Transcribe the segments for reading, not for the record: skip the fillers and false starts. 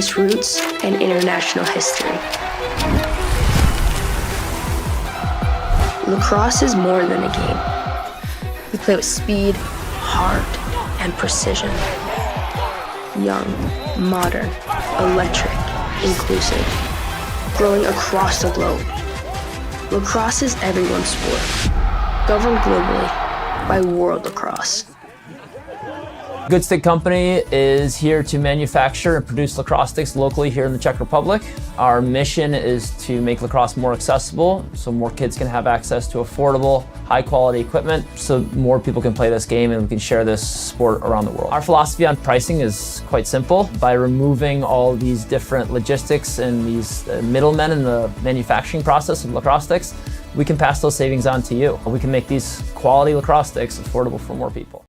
its roots and international history. Lacrosse is more than a game. We play with speed, heart, and precision. Young, modern, electric, inclusive, growing across the globe. Lacrosse is everyone's sport, governed globally by World Lacrosse. Good Stick Company is here to manufacture and produce lacrosse sticks locally here in the Czech Republic. Our mission is to make lacrosse more accessible so more kids can have access to affordable, high-quality equipment so more people can play this game and we can share this sport around the world. Our philosophy on pricing is quite simple. By removing all these different logistics and these middlemen in the manufacturing process of lacrosse sticks, we can pass those savings on to you. We can make these quality lacrosse sticks affordable for more people.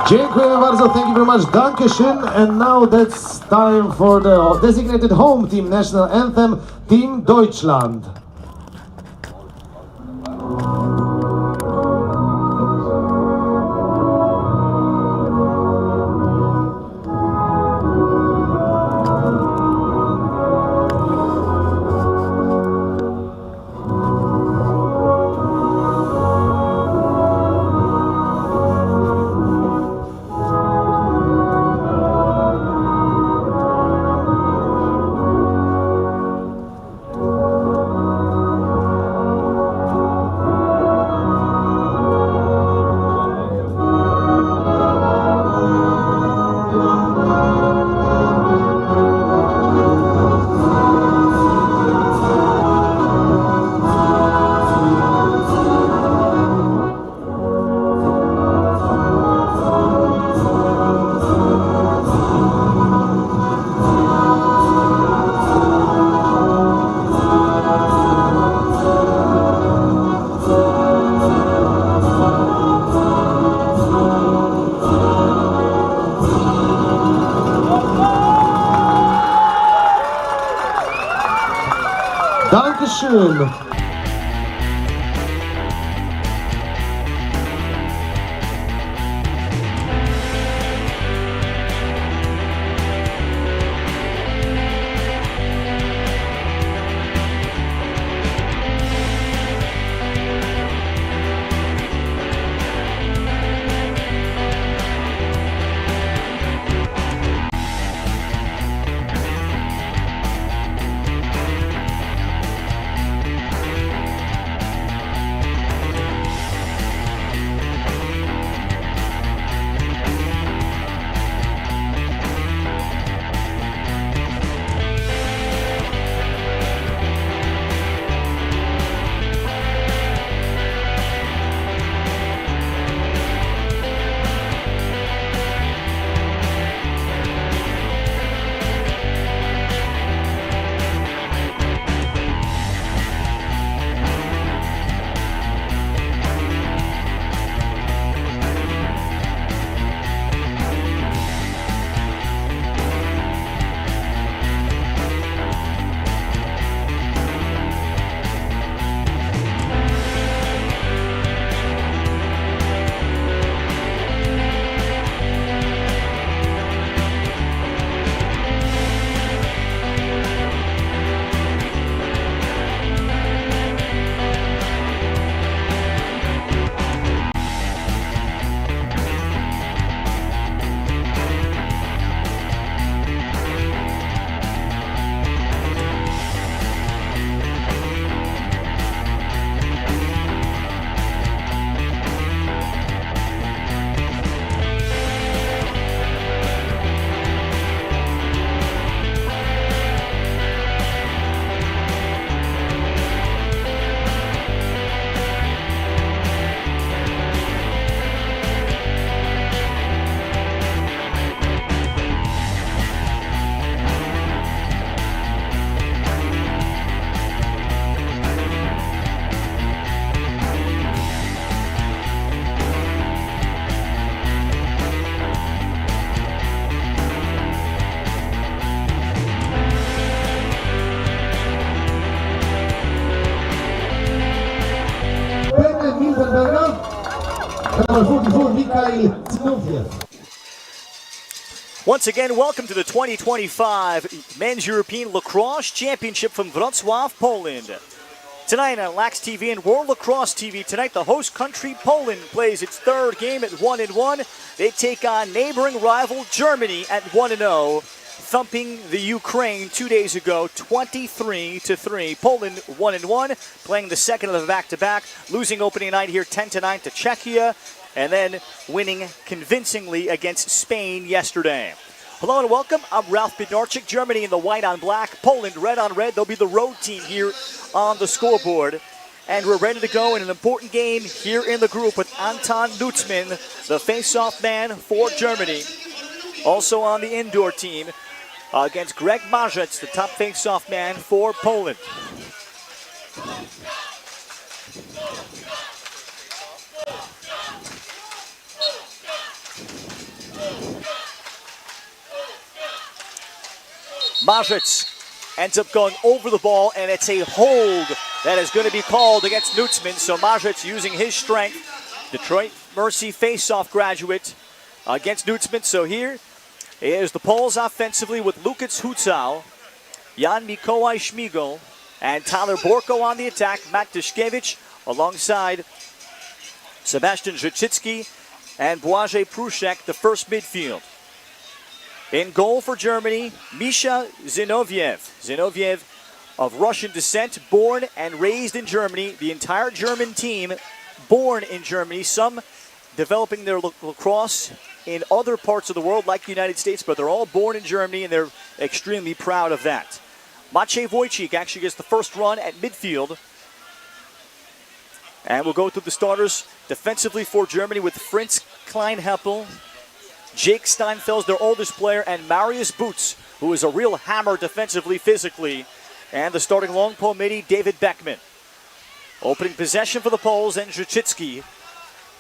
Dziękuję bardzo, thank you very much, Dankeschön. And now that's time for the designated home team national anthem, Team Deutschland. Dankeschön. Once again, welcome to the 2025 Men's European Lacrosse Championship from Wrocław, Poland. Tonight on Lax TV and World Lacrosse TV, tonight the host country Poland plays its third game at 1-1. They take on neighboring rival Germany at 1-0, thumping the Ukraine 2 days ago, 23-3. Poland 1-1, playing the second of the back-to-back, losing opening night here 10-9 to Czechia, and then winning convincingly against Spain yesterday. Hello and welcome. I'm Ralph Bednarczyk. Germany in the white on black, Poland red on red. They'll be the road team here on the scoreboard. And we're ready to go in an important game here in the group with Anton Lutzmann, the face-off man for Germany. Also on the indoor team against Greg Marzec, the top face-off man for Poland. Majic ends up going over the ball, and it's a hold that is going to be called against Nutzman. So Majic using his strength. Detroit Mercy Faceoff graduate against Nutzman. So here is the Poles offensively with Lukac Hutzal, Jan Mikołaj Spiegel, and Tyler Borko on the attack. Matt Duszkiewicz alongside Sebastian Zrzycki and Błażej Pruszek, the first midfield. In goal for Germany, Misha Zinoviev. Zinoviev of Russian descent, born and raised in Germany. The entire German team born in Germany, some developing their lacrosse in other parts of the world like the United States, but they're all born in Germany and they're extremely proud of that. Maciej Wojcik actually gets the first run at midfield. And we'll go through the starters defensively for Germany with Fritz Kleinheppel, Jake Steinfels, their oldest player, and Marius Boots, who is a real hammer defensively, physically. And the starting long pole midi, David Beckman. Opening possession for the Poles and Zrzycki.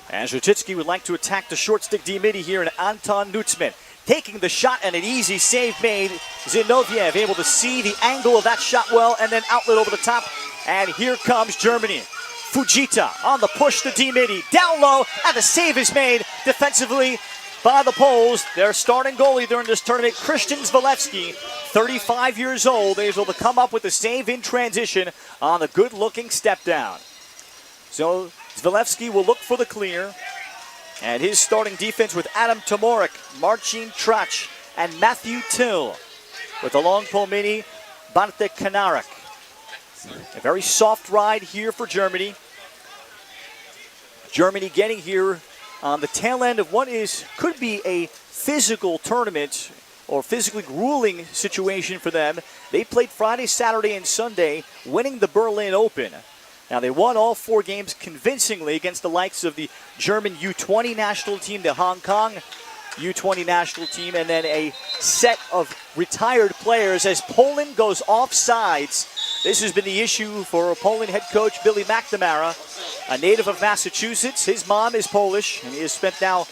And Zrzycki would like to attack the short stick D-midi here, and Anton Nutzman taking the shot, and an easy save made. Zinoviev able to see the angle of that shot well, and then outlet over the top. And here comes Germany. Fujita on the push to D-midi, down low, and the save is made defensively by the Poles. Their starting goalie during this tournament, Christian Zvalewski, 35 years old, able to come up with a save in transition on the good-looking step down. So Zvalewski will look for the clear, and his starting defense with Adam Tomorik, Marcin Trach, and Matthew Till, with the long pole mini, Bartek Kanarek. A very soft ride here for Germany. Germany getting here on the tail end of what could be a physical tournament or physically grueling situation for them. They played Friday, Saturday, and Sunday, winning the Berlin Open. Now, they won all 4 games convincingly against the likes of the German U20 national team, the Hong Kong U20 national team, and then a set of retired players as Poland goes offsides. This has been the issue for Poland head coach Billy McNamara, a native of Massachusetts. His mom is Polish, and he has spent now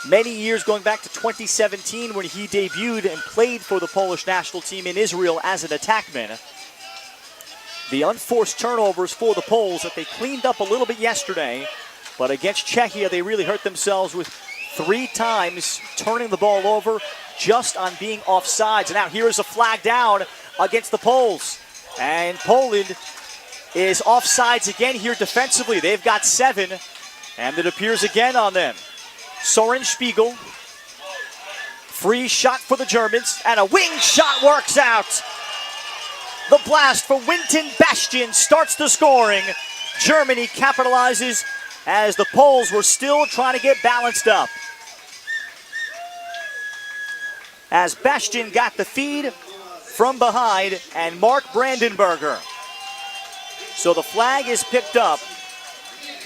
many years going back to 2017 when he debuted and played for the Polish national team in Israel as an attackman. The unforced turnovers for the Poles that they cleaned up a little bit yesterday, but against Czechia they really hurt themselves with 3 times turning the ball over just on being offsides. And now here is a flag down against the Poles. And Poland is offsides again here defensively. They've got 7, and it appears again on them. Soren Spiegel, free shot for the Germans, and a wing shot works out. The blast for Winton Bastian starts the scoring. Germany capitalizes as the Poles were still trying to get balanced up. As Bastian got the feed from behind, and Mark Brandenberger. So the flag is picked up,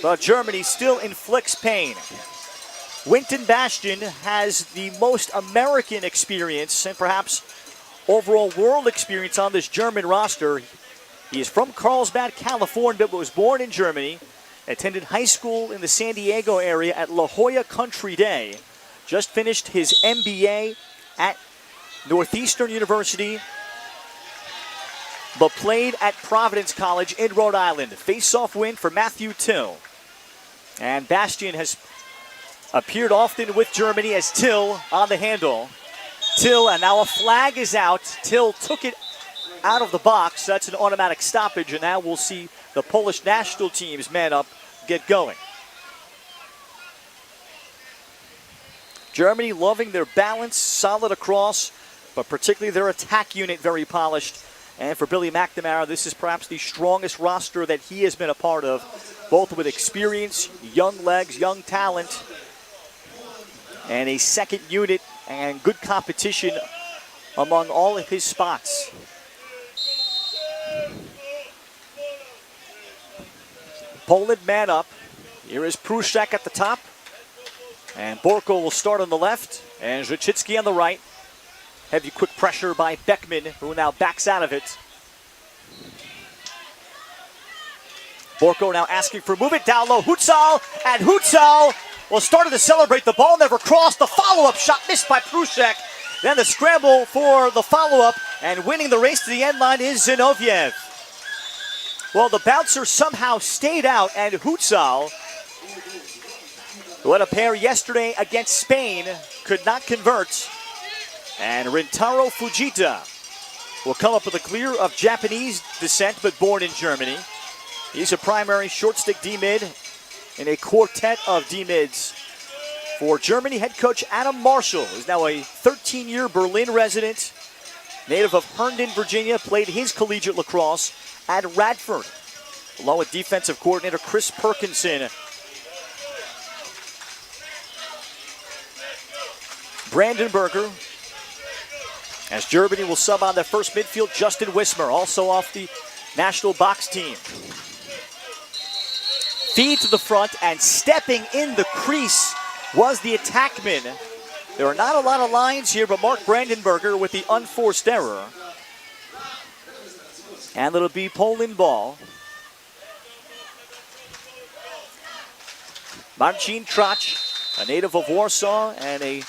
but Germany still inflicts pain. Winton Bastian has the most American experience and perhaps overall world experience on this German roster. He is from Carlsbad, California, but was born in Germany. Attended high school in the San Diego area at La Jolla Country Day. Just finished his MBA at Northeastern University, but played at Providence College in Rhode Island. Face-off win for Matthew Till. And Bastian has appeared often with Germany as Till on the handle. Till, and now a flag is out. Till took it out of the box. That's an automatic stoppage, and now we'll see the Polish national team's man up get going. Germany loving their balance, solid across, but particularly their attack unit very polished. And for Billy McNamara, this is perhaps the strongest roster that he has been a part of, both with experience, young legs, young talent, and a second unit and good competition among all of his spots. Poland man up. Here is Pruszek at the top. And Borko will start on the left, and Zrzycki on the right. Heavy quick pressure by Beckman, who now backs out of it. Borko now asking for movement down low. Hutzal, and Hutzal will start to celebrate. The ball never crossed. The follow-up shot missed by Pruszek. Then the scramble for the follow-up, and winning the race to the end line is Zinoviev. Well, the bouncer somehow stayed out, and Hutzal, who had a pair yesterday against Spain, could not convert. And Rintaro Fujita will come up with a clear of Japanese descent, but born in Germany. He's a primary short stick D-mid in a quartet of D-mids for Germany. Head coach Adam Marshall is now a 13-year Berlin resident, native of Herndon, Virginia, played his collegiate lacrosse at Radford, along with defensive coordinator Chris Perkinson. Brandenburger, as Germany will sub on their first midfield, Justin Wismer, also off the national box team. Feed to the front, and stepping in the crease was the attackman. There are not a lot of lines here, but Mark Brandenburger with the unforced error. And it'll be Poland ball. Marcin Trach, a native of Warsaw and a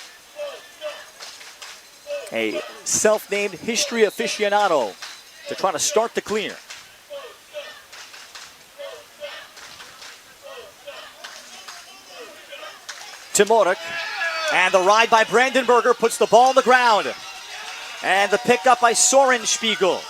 self-named history aficionado, to try to start the clear. Timorek, and the ride by Brandenburger puts the ball on the ground. And the pickup by Soren Spiegel.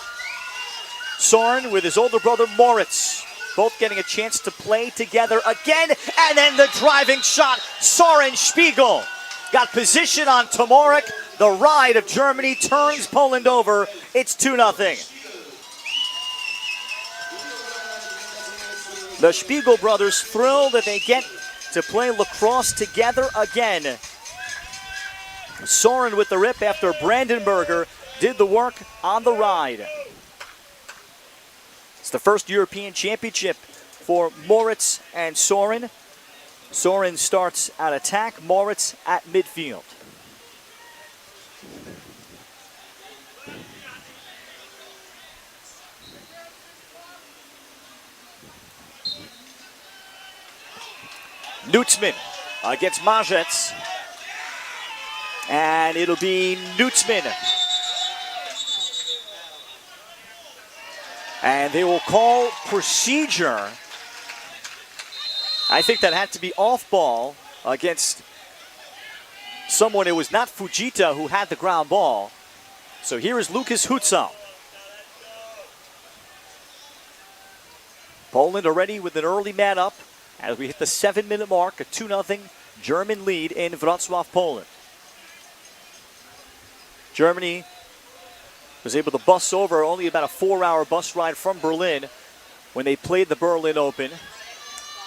Soren with his older brother Moritz, both getting a chance to play together again. And then the driving shot, Soren Spiegel. Got position on Timorek. The ride of Germany turns Poland over. It's 2-0. The Spiegel brothers thrilled that they get to play lacrosse together again. Soren with the rip after Brandenburger did the work on the ride. It's the first European championship for Moritz and Soren. Soren starts at attack, Moritz at midfield. Nutzman against Majets. And it'll be Nutzman. And they will call procedure. I think that had to be off ball against someone. It was not Fujita who had the ground ball. So here is Lucas Hutzal. Poland already with an early man up as we hit the 7-minute mark, a 2-0 German lead in Wrocław, Poland. Germany was able to bus over only about a 4-hour bus ride from Berlin when they played the Berlin Open.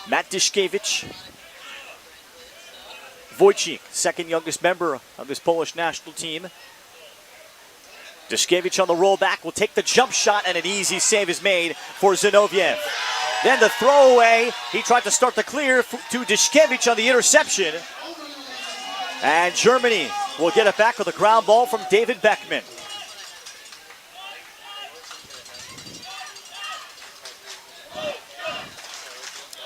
Matt Dyszkiewicz, Wojcik, second youngest member of this Polish national team. Dyszkiewicz on the rollback will take the jump shot, and an easy save is made for Zinoviev. Then the throwaway, he tried to start the clear to Dyszkiewicz on the interception. And Germany will get it back with a ground ball from David Beckman.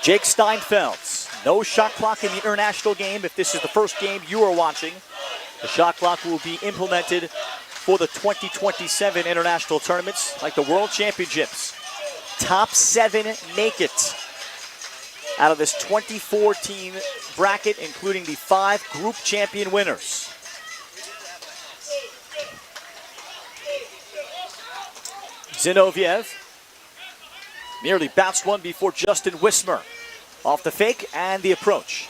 Jake Steinfeld, no shot clock in the international game. If this is the first game you are watching, the shot clock will be implemented for the 2027 international tournaments like the World Championships. Top 7 make it out of this 24-team bracket, including the 5 group champion winners. Zinoviev nearly bounced one before Justin Wismer. Off the fake and the approach.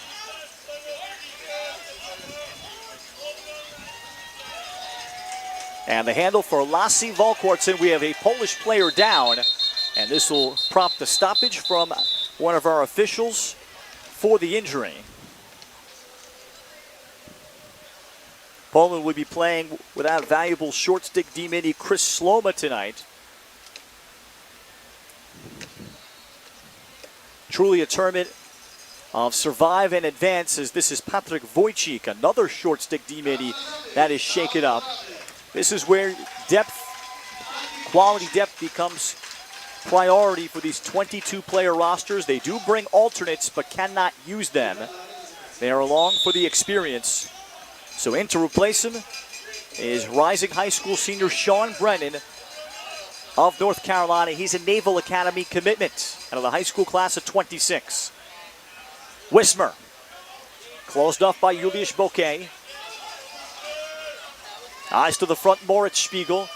And the handle for Lassi Valkwartsen. We have a Polish player down, and this will prompt the stoppage from one of our officials for the injury. Poland would be playing without valuable short stick D-midi Chris Sloma tonight. Truly a tournament of survive and advance, as this is Patryk Wojcik, another short stick D-midi that is shaken up. This is where depth, quality depth becomes priority for these 22-player rosters. They do bring alternates, but cannot use them. They are along for the experience. So in to replace him is rising high school senior Sean Brennan of North Carolina. He's a Naval Academy commitment out of the high school class of 26. Wismer, closed off by Julius Bouquet. Eyes to the front, Moritz Spiegel.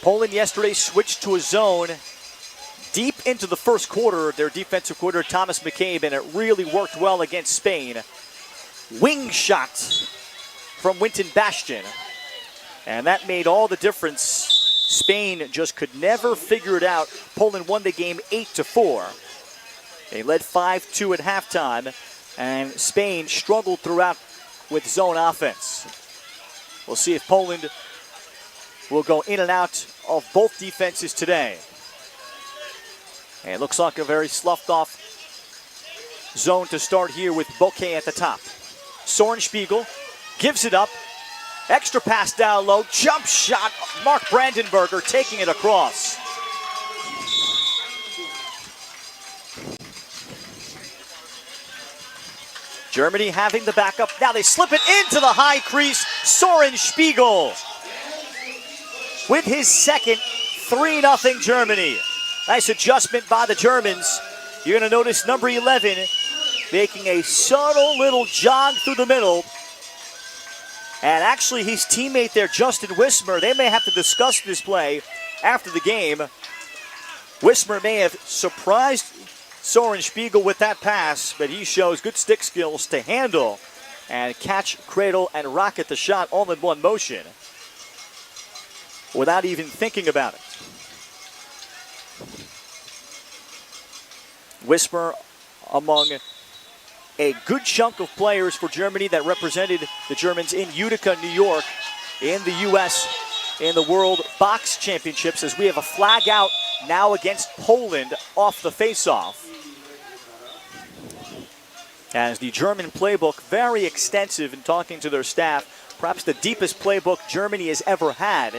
Poland yesterday switched to a zone deep into the first quarter, their defensive coordinator Thomas McCabe, and it really worked well against Spain. Wing shot from Winton Bastion, and that made all the difference. Spain just could never figure it out. Poland won the game 8-4. They led 5-2 at halftime, and Spain struggled throughout with zone offense. We'll see if Poland will go in and out of both defenses today. And it looks like a very sloughed off zone to start here with Bouquet at the top. Soren Spiegel gives it up. Extra pass down low. Jump shot. Mark Brandenberger taking it across. Germany having the backup. Now they slip it into the high crease. Soren Spiegel with his second. 3-0 Germany. Nice adjustment by the Germans. You're going to notice number 11 making a subtle little jog through the middle. And actually his teammate there, Justin Wismer, they may have to discuss this play after the game. Wismer may have surprised Soren Spiegel with that pass, but he shows good stick skills to handle and catch, cradle, and rocket the shot all in one motion without even thinking about it. Wismer among a good chunk of players for Germany that represented the Germans in Utica, New York, in the U.S. in the World Box Championships, as we have a flag out now against Poland off the face-off. As the German playbook, very extensive in talking to their staff, perhaps the deepest playbook Germany has ever had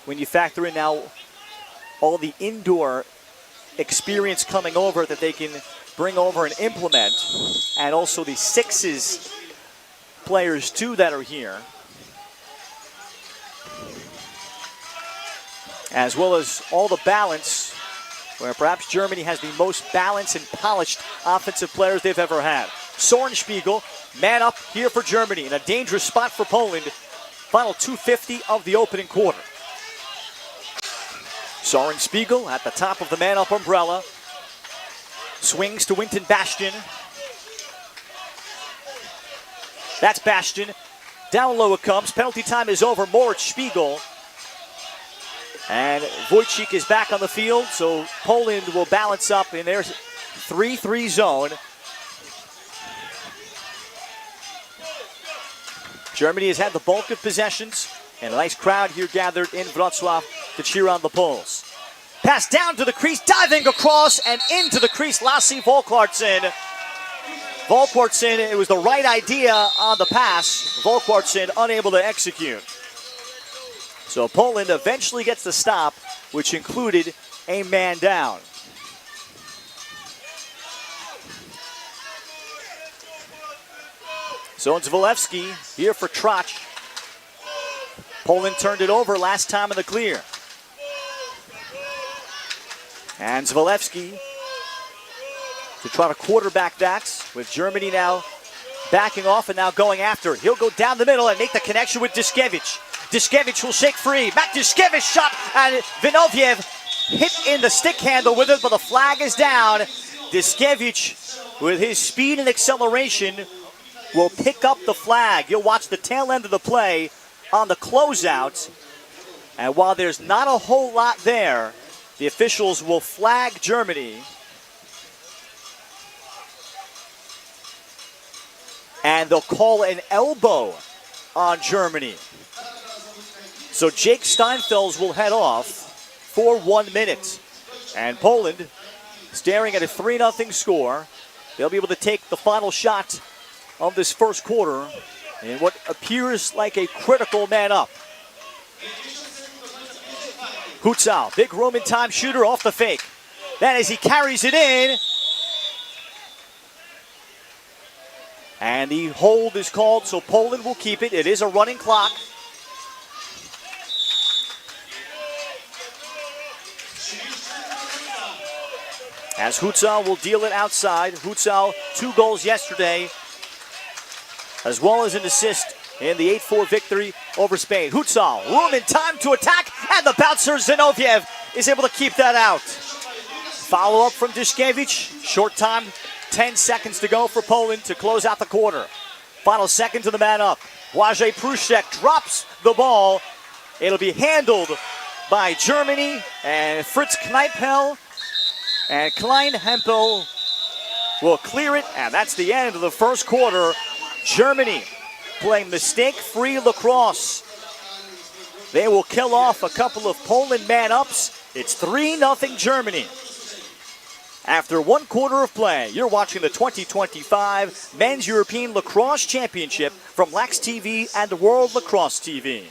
when you factor in now all the indoor experience coming over that they can bring over and implement, and also the sixes players too that are here, as well as all the balance, where perhaps Germany has the most balanced and polished offensive players they've ever had. Soren Spiegel, man up here for Germany in a dangerous spot for Poland. Final 2:50 of the opening quarter. Soren Spiegel at the top of the man up umbrella. Swings to Winton Bastion. That's Bastion. Down low it comes. Penalty time is over. Moritz Spiegel. And Wojcik is back on the field, so Poland will balance up in their 3-3 zone. Germany has had the bulk of possessions, and a nice crowd here gathered in Wrocław to cheer on the Poles. Pass down to the crease, diving across and into the crease, Lasse Volkwartsen. Volkwartsen, it was the right idea on the pass. Volkwartsen unable to execute. So Poland eventually gets the stop, which included a man down. So it's Zalewski here for Trotch. Poland turned it over last time in the clear. And Zalewski to try to quarterback that, with Germany now backing off and now going after it. He'll go down the middle and make the connection with Diskevich. Diskevich will shake free. Matt Diskevich shot, and Vinoviev hit in the stick handle with it, but the flag is down. Diskevich, with his speed and acceleration, will pick up the flag. You'll watch the tail end of the play on the closeout. And while there's not a whole lot there, the officials will flag Germany. And they'll call an elbow on Germany. So Jake Steinfels will head off for 1 minute. And Poland, staring at a 3-0 score, they'll be able to take the final shot of this first quarter in what appears like a critical man up. Hutzal, big Roman time shooter off the fake. Then as he carries it in, and the hold is called, so Poland will keep it. It is a running clock. as Hutzal will deal it outside. Hutzal, 2 goals yesterday, as well as an assist in the 8-4 victory over Spain. Hutzal, room and time to attack, and the bouncer Zinoviev is able to keep that out. Follow up from Dishkevich. Short time, 10 seconds to go for Poland to close out the quarter. Final second to the man up. Błażej Pruszek drops the ball. It'll be handled by Germany and Fritz Kneipel. And Klein Hempel will clear it, and that's the end of the first quarter. Germany playing mistake-free lacrosse. They will kill off a couple of Poland man-ups. It's 3-0 Germany. After 1 quarter of play, you're watching the 2025 Men's European Lacrosse Championship from Lax TV and World Lacrosse TV.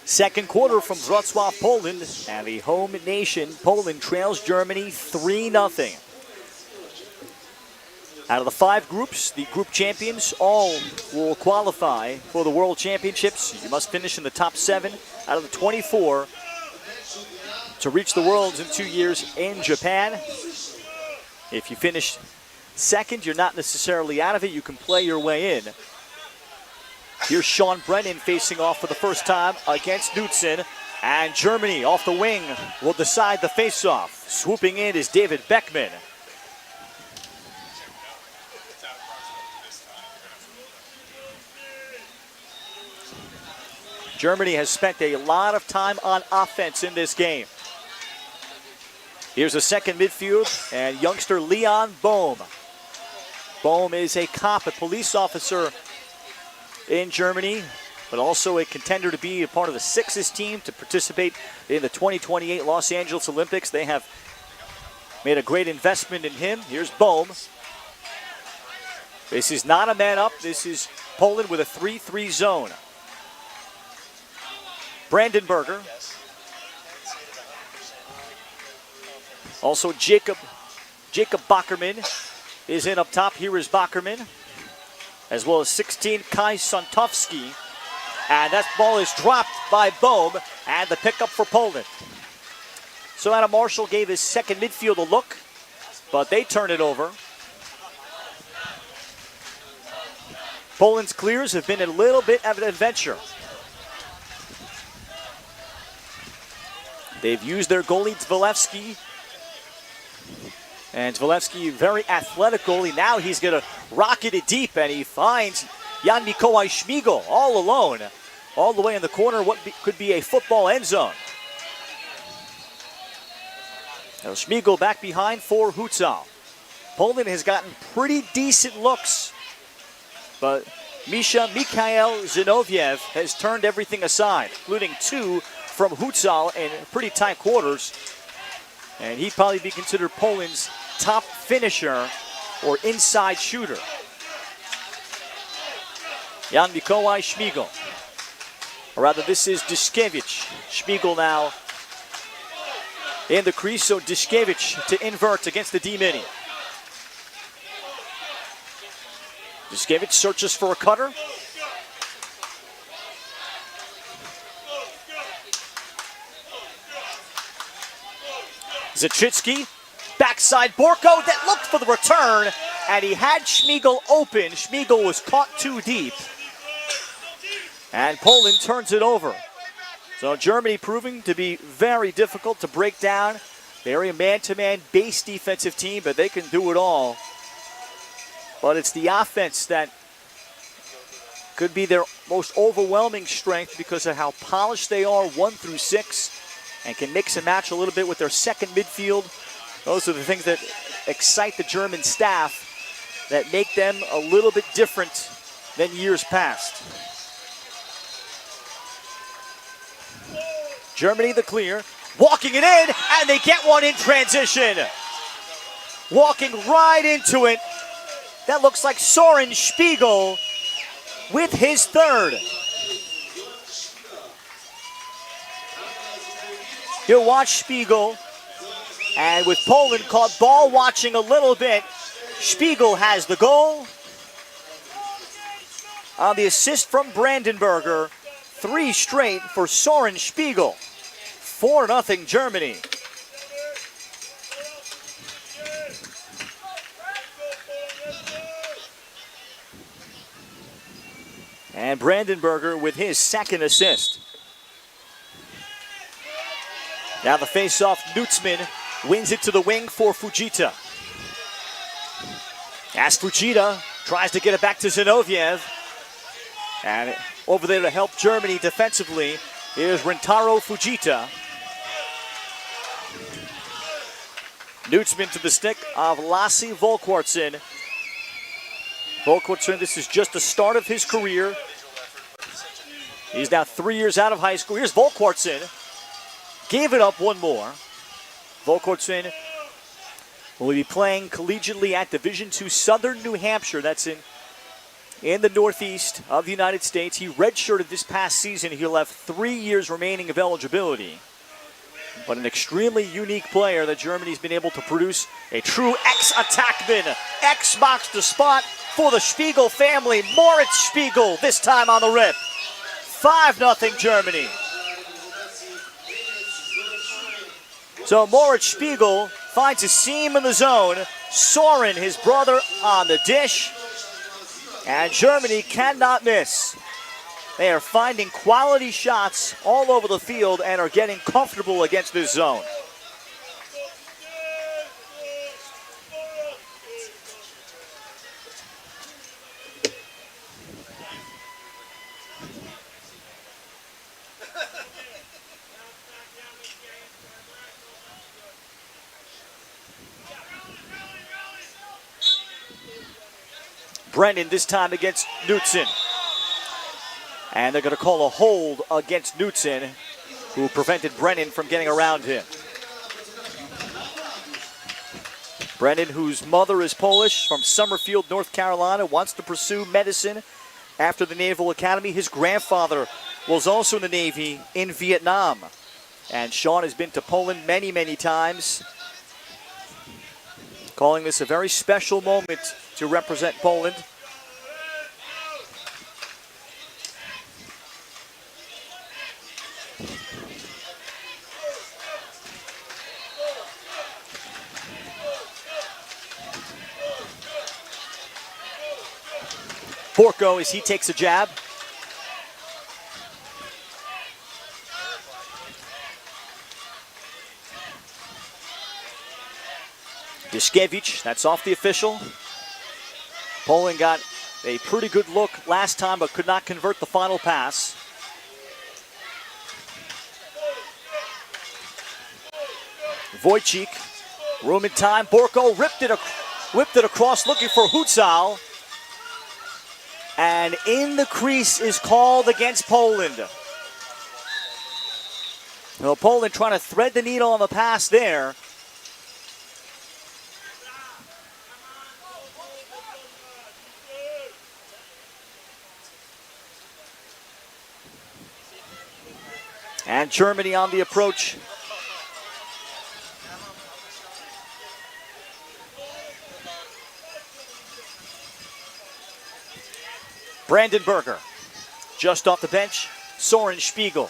Second quarter from Wrocław, Poland, and the home nation, Poland, trails Germany 3-0. Out of the 5 groups, the group champions all will qualify for the World Championships. You must finish in the top 7 out of the 24 to reach the Worlds in 2 years in Japan. If you finish second, you're not necessarily out of it. You can play your way in. Here's Sean Brennan facing off for the first time against Knudsen. And Germany off the wing will decide the face-off. Swooping in is David Beckman. Germany has spent a lot of time on offense in this game. Here's a second midfield and youngster Leon Bohm. Bohm is a cop, a police officer in Germany, but also a contender to be a part of the Sixes team to participate in the 2028 Los Angeles Olympics. They have made a great investment in him. Here's Bohm. This is not a man up. This is Poland with a 3-3 zone. Brandenberger. Also Jacob Backerman is in up top. Here is Backerman, as well as 16 Kai Sontowski. And that ball is dropped by Bohm, and the pickup for Poland. So Adam Marshall gave his second midfield a look, but they turn it over. Poland's clears have been a little bit of an adventure. They've used their goalie, Zwolewski. And Zwolewski, very athletic goalie. Now he's going to rocket it deep, and he finds Jan Mikołaj Spiegel all alone, all the way in the corner, what could be a football end zone. Now Spiegel back behind for Hutzal. Poland has gotten pretty decent looks, but Mikhail Zinoviev has turned everything aside, including 2 from Hutzal in pretty tight quarters. And he'd probably be considered Poland's top finisher or inside shooter. Jan Mikołaj Spiegel. Or rather, this is Dyszkiewicz. Spiegel now in the crease, so Dyszkiewicz to invert against the D-mini. Dyszkiewicz searches for a cutter. Zaczycki, backside Borko that looked for the return, and he had Spiegel open. Spiegel was caught too deep. And Poland turns it over. So Germany proving to be very difficult to break down. Very man-to-man base defensive team, but they can do it all. But it's the offense that could be their most overwhelming strength because of how polished they are 1 through 6 and can mix and match a little bit with their second midfield. Those are the things that excite the German staff, that make them a little bit different than years past. Germany the clear, walking it in, and they get one in transition. Walking right into it. That looks like Soren Spiegel with his third. You'll watch Spiegel, and with Poland caught ball watching a little bit, Spiegel has the goal. On the assist from Brandenburger, 3 straight for Soren Spiegel. 4-0 Germany. And Brandenburger with his second assist. Now the face-off, Nutzman wins it to the wing for Fujita. As Fujita tries to get it back to Zinoviev. And over there to help Germany defensively, here's Rentaro Fujita. Nutzman to the stick of Lasse Volkwartsen. Volkwartsen, this is just the start of his career. He's now 3 years out of high school. Here's Volkwartsen. Gave it up one more. Volkwartsen will be playing collegiately at Division II Southern New Hampshire. That's in the northeast of the United States. He redshirted this past season. He'll have 3 years remaining of eligibility. But an extremely unique player that Germany's been able to produce. A true ex-attackman. X-box the spot for the Spiegel family. Moritz Spiegel, this time on the rip. 5-0 Germany. So Moritz Spiegel finds a seam in the zone. Soren, his brother, on the dish. And Germany cannot miss. They are finding quality shots all over the field and are getting comfortable against this zone. Brennan this time against Knutson. And they're going to call a hold against Knutson, who prevented Brennan from getting around him. Brennan, whose mother is Polish, from Summerfield, North Carolina, wants to pursue medicine after the Naval Academy. His grandfather was also in the Navy in Vietnam. And Sean has been to Poland many, many times, calling this a very special moment to represent Poland. Borko as he takes a jab. Dyszkiewicz, that's off the official. Poland got a pretty good look last time, but could not convert the final pass. Wojcik, room and time. Borko whipped it across, looking for Hutzal. And in the crease is called against Poland. Well, Poland trying to thread the needle on the pass there. And Germany on the approach. Brandenberger, just off the bench, Soren Spiegel.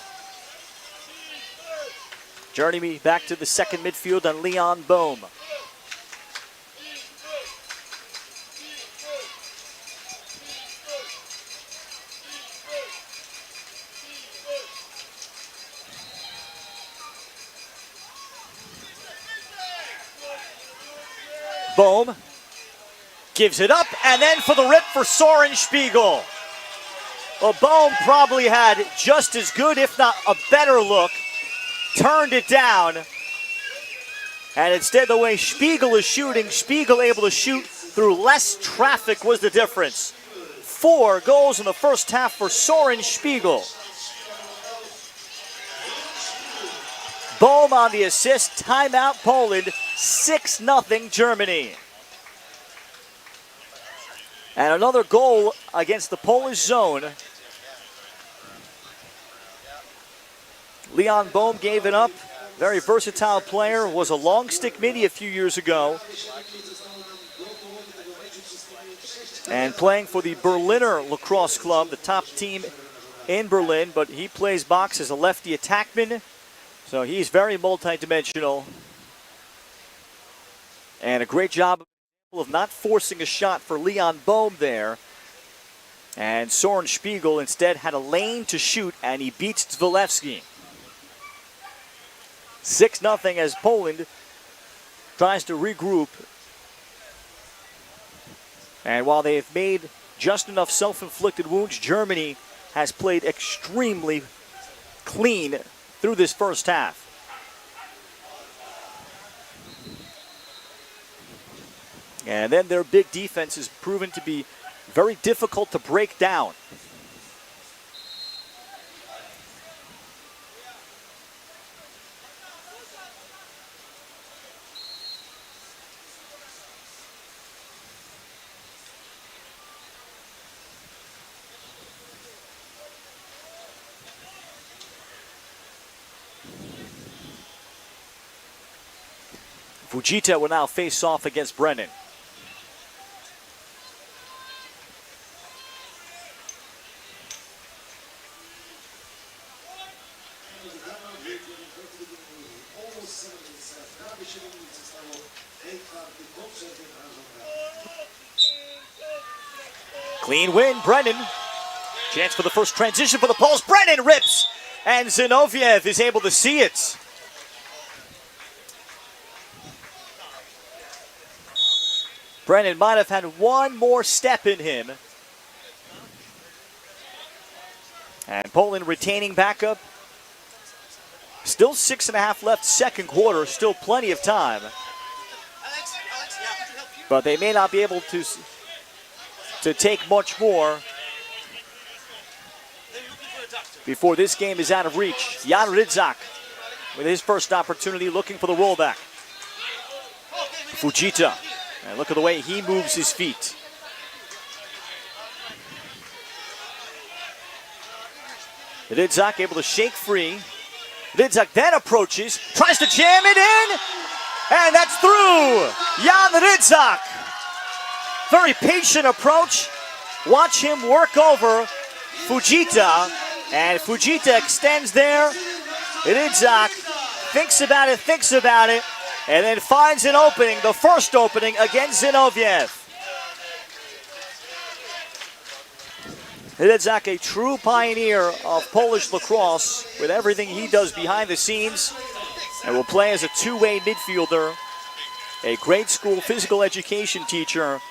Journey back to the second midfield on Leon Bohm. Bohm gives it up, and then for the rip for Soren Spiegel. Well, Bohm probably had just as good, if not a better look, turned it down, and instead the way Spiegel is shooting, Spiegel able to shoot through less traffic was the difference. 4 goals in the first half for Soren Spiegel. Bohm on the assist, timeout Poland, 6-0 Germany. And another goal against the Polish zone. Leon Bohm gave it up. Very versatile player, was a long stick midi a few years ago. And playing for the Berliner Lacrosse Club, the top team in Berlin, but he plays box as a lefty attackman. So he's very multidimensional. And a great job of not forcing a shot for Leon Bohm there. And Soren Spiegel instead had a lane to shoot, and he beats Zvalewski. 6-0 as Poland tries to regroup. And while they've made just enough self-inflicted wounds, Germany has played extremely clean through this first half. And then their big defense has proven to be very difficult to break down. Fujita will now face off against Brennan. Clean win, Brennan. Chance for the first transition for the Poles. Brennan rips, and Zinoviev is able to see it. Brennan might have had one more step in him. And Poland retaining backup. Still 6.5 left, second quarter. Still plenty of time. But they may not be able to take much more before this game is out of reach. Jan Rydzak with his first opportunity, looking for the rollback. Fujita. And look at the way he moves his feet. Rydzak able to shake free. Rydzak then approaches, tries to jam it in, and that's through. Jan Rydzak. Very patient approach. Watch him work over Fujita, and Fujita extends there. Rydzak thinks about it, and then finds an opening, the first opening against Zinoviev. Rydzak, a true pioneer of Polish lacrosse with everything he does behind the scenes, and will play as a two-way midfielder, a grade school physical education teacher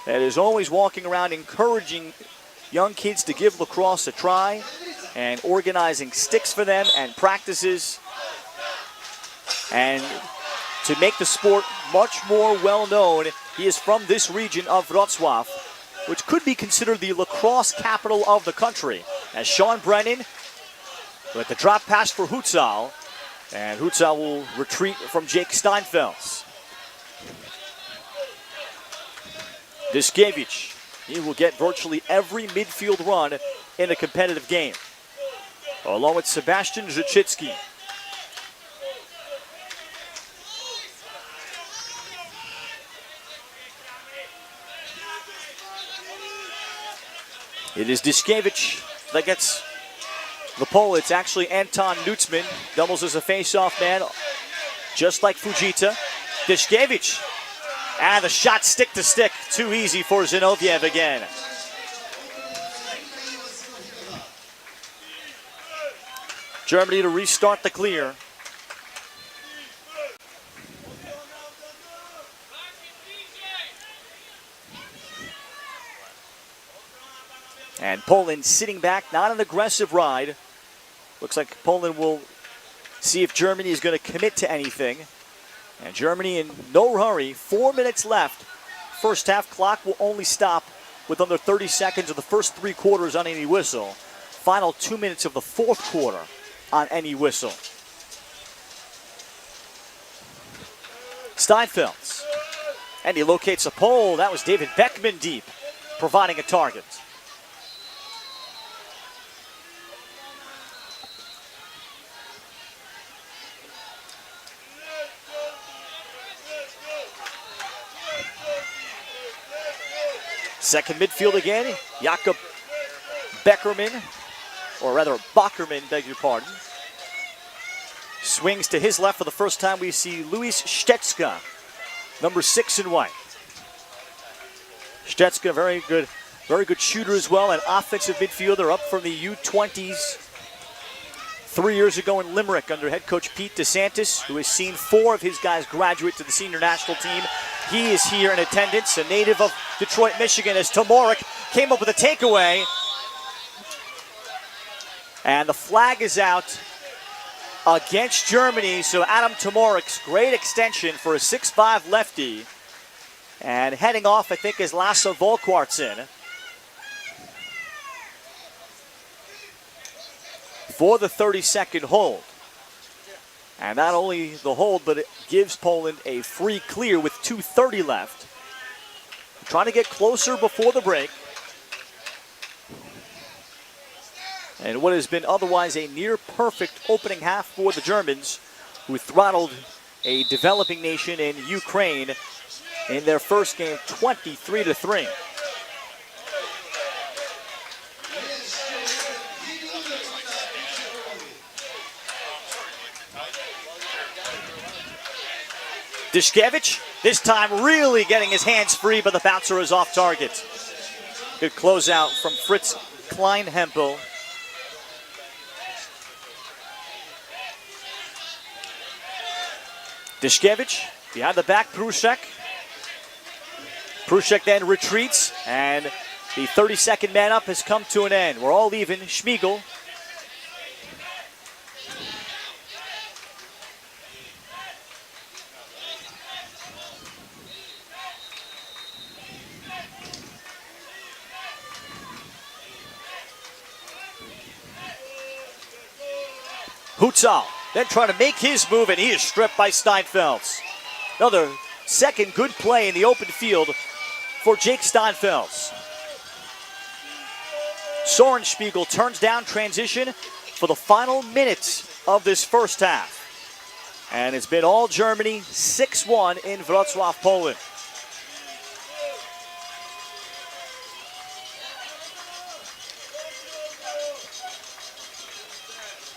that is always walking around encouraging young kids to give lacrosse a try and organizing sticks for them and practices, and to make the sport much more well-known. He is from this region of Wrocław, which could be considered the lacrosse capital of the country. As Sean Brennan with the drop pass for Hutzal, and Hutzal will retreat from Jake Steinfels. Diskiewicz, he will get virtually every midfield run in a competitive game. along with Sebastian Zachitsky. It is Diskevich that gets the pole. It's actually Anton Nutzman. Doubles as a face-off man, just like Fujita. Diskevich. And the shot stick to stick. Too easy for Zinoviev again. Germany to restart the clear. And Poland sitting back, not an aggressive ride. Looks like Poland will see if Germany is going to commit to anything. And Germany in no hurry, 4 minutes left. First half clock will only stop with under 30 seconds of the first 3 quarters on any whistle. Final 2 minutes of the fourth quarter on any whistle. Steinfelds. And he locates a pole. That was David Beckman deep, providing a target. Second midfield again, Jakob Beckerman, or rather Bockerman, beg your pardon. Swings to his left for the first time. We see Luis Stetska, number 6 in white. Stetska, very good shooter as well, an offensive midfielder up from the U20s 3 years ago in Limerick under head coach Pete DeSantis, who has seen 4 of his guys graduate to the senior national team. He is here in attendance, a native of Detroit, Michigan, as Tomorek came up with a takeaway. And the flag is out against Germany, so Adam Tomorek's great extension for a 6'5 lefty. And heading off, I think, is Lasse Volkwartsen for the 30-second hold. And not only the hold, but it gives Poland a free clear with 2:30 left. Trying to get closer before the break. And what has been otherwise a near-perfect opening half for the Germans, who throttled a developing nation in Ukraine in their first game 23-3. Diskevich, this time really getting his hands free, but the bouncer is off target. Good closeout from Fritz Kleinhempel. Diskevich, behind the back, Prusek. Prusek then retreats, and the 30-second man up has come to an end. We're all even. Spiegel. Hutzal then trying to make his move, and he is stripped by Steinfelds. Another second good play in the open field for Jake Steinfelds. Soren Spiegel turns down transition for the final minutes of this first half. And it's been all Germany, 6-1 in Wrocław, Poland.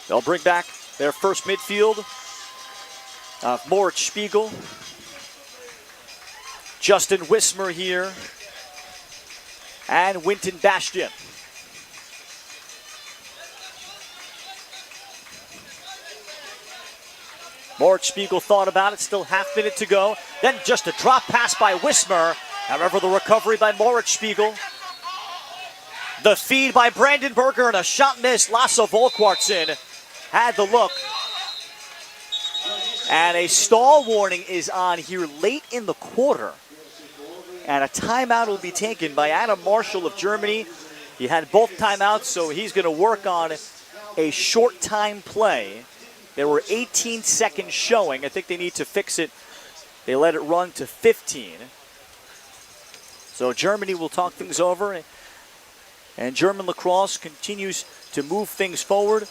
They'll bring back their first midfield of Moritz Spiegel, Justin Wismer here, and Winton Bastian. Moritz Spiegel thought about it, still half minute to go. Then just a drop pass by Wismer. However, the recovery by Moritz Spiegel. The feed by Brandenburger and a shot missed. Lasse Volkwartsen had the look. And a stall warning is on here late in the quarter. And a timeout will be taken by Adam Marshall of Germany. He had both timeouts, so he's going to work on a short time play. There were 18 seconds showing. I think they need to fix it. They let it run to 15. So Germany will talk things over. And German lacrosse continues to move things forward.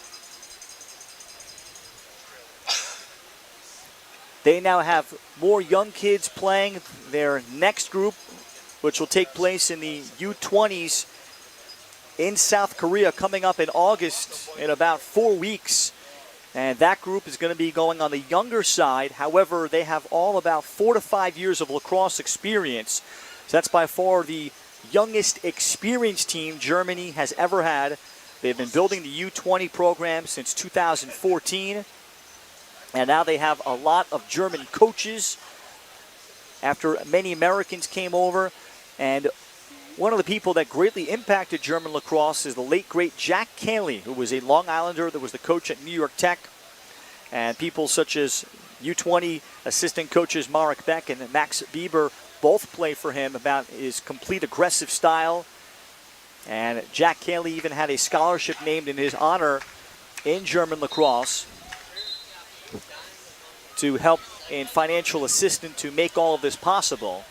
They now have more young kids playing. Their next group, which will take place in the U20s in South Korea, coming up in August in about 4 weeks. And that group is going to be going on the younger side. However, they have all about 4 to 5 years of lacrosse experience. So that's by far the youngest experienced team Germany has ever had. They've been building the U20 program since 2014. And now they have a lot of German coaches after many Americans came over. And one of the people that greatly impacted German lacrosse is the late, great Jack Cayley, who was a Long Islander that was the coach at New York Tech. And people such as U20 assistant coaches Marek Beck and Max Bieber both play for him about his complete aggressive style. And Jack Cayley even had a scholarship named in his honor in German lacrosse to help in financial assistance to make all of this possible.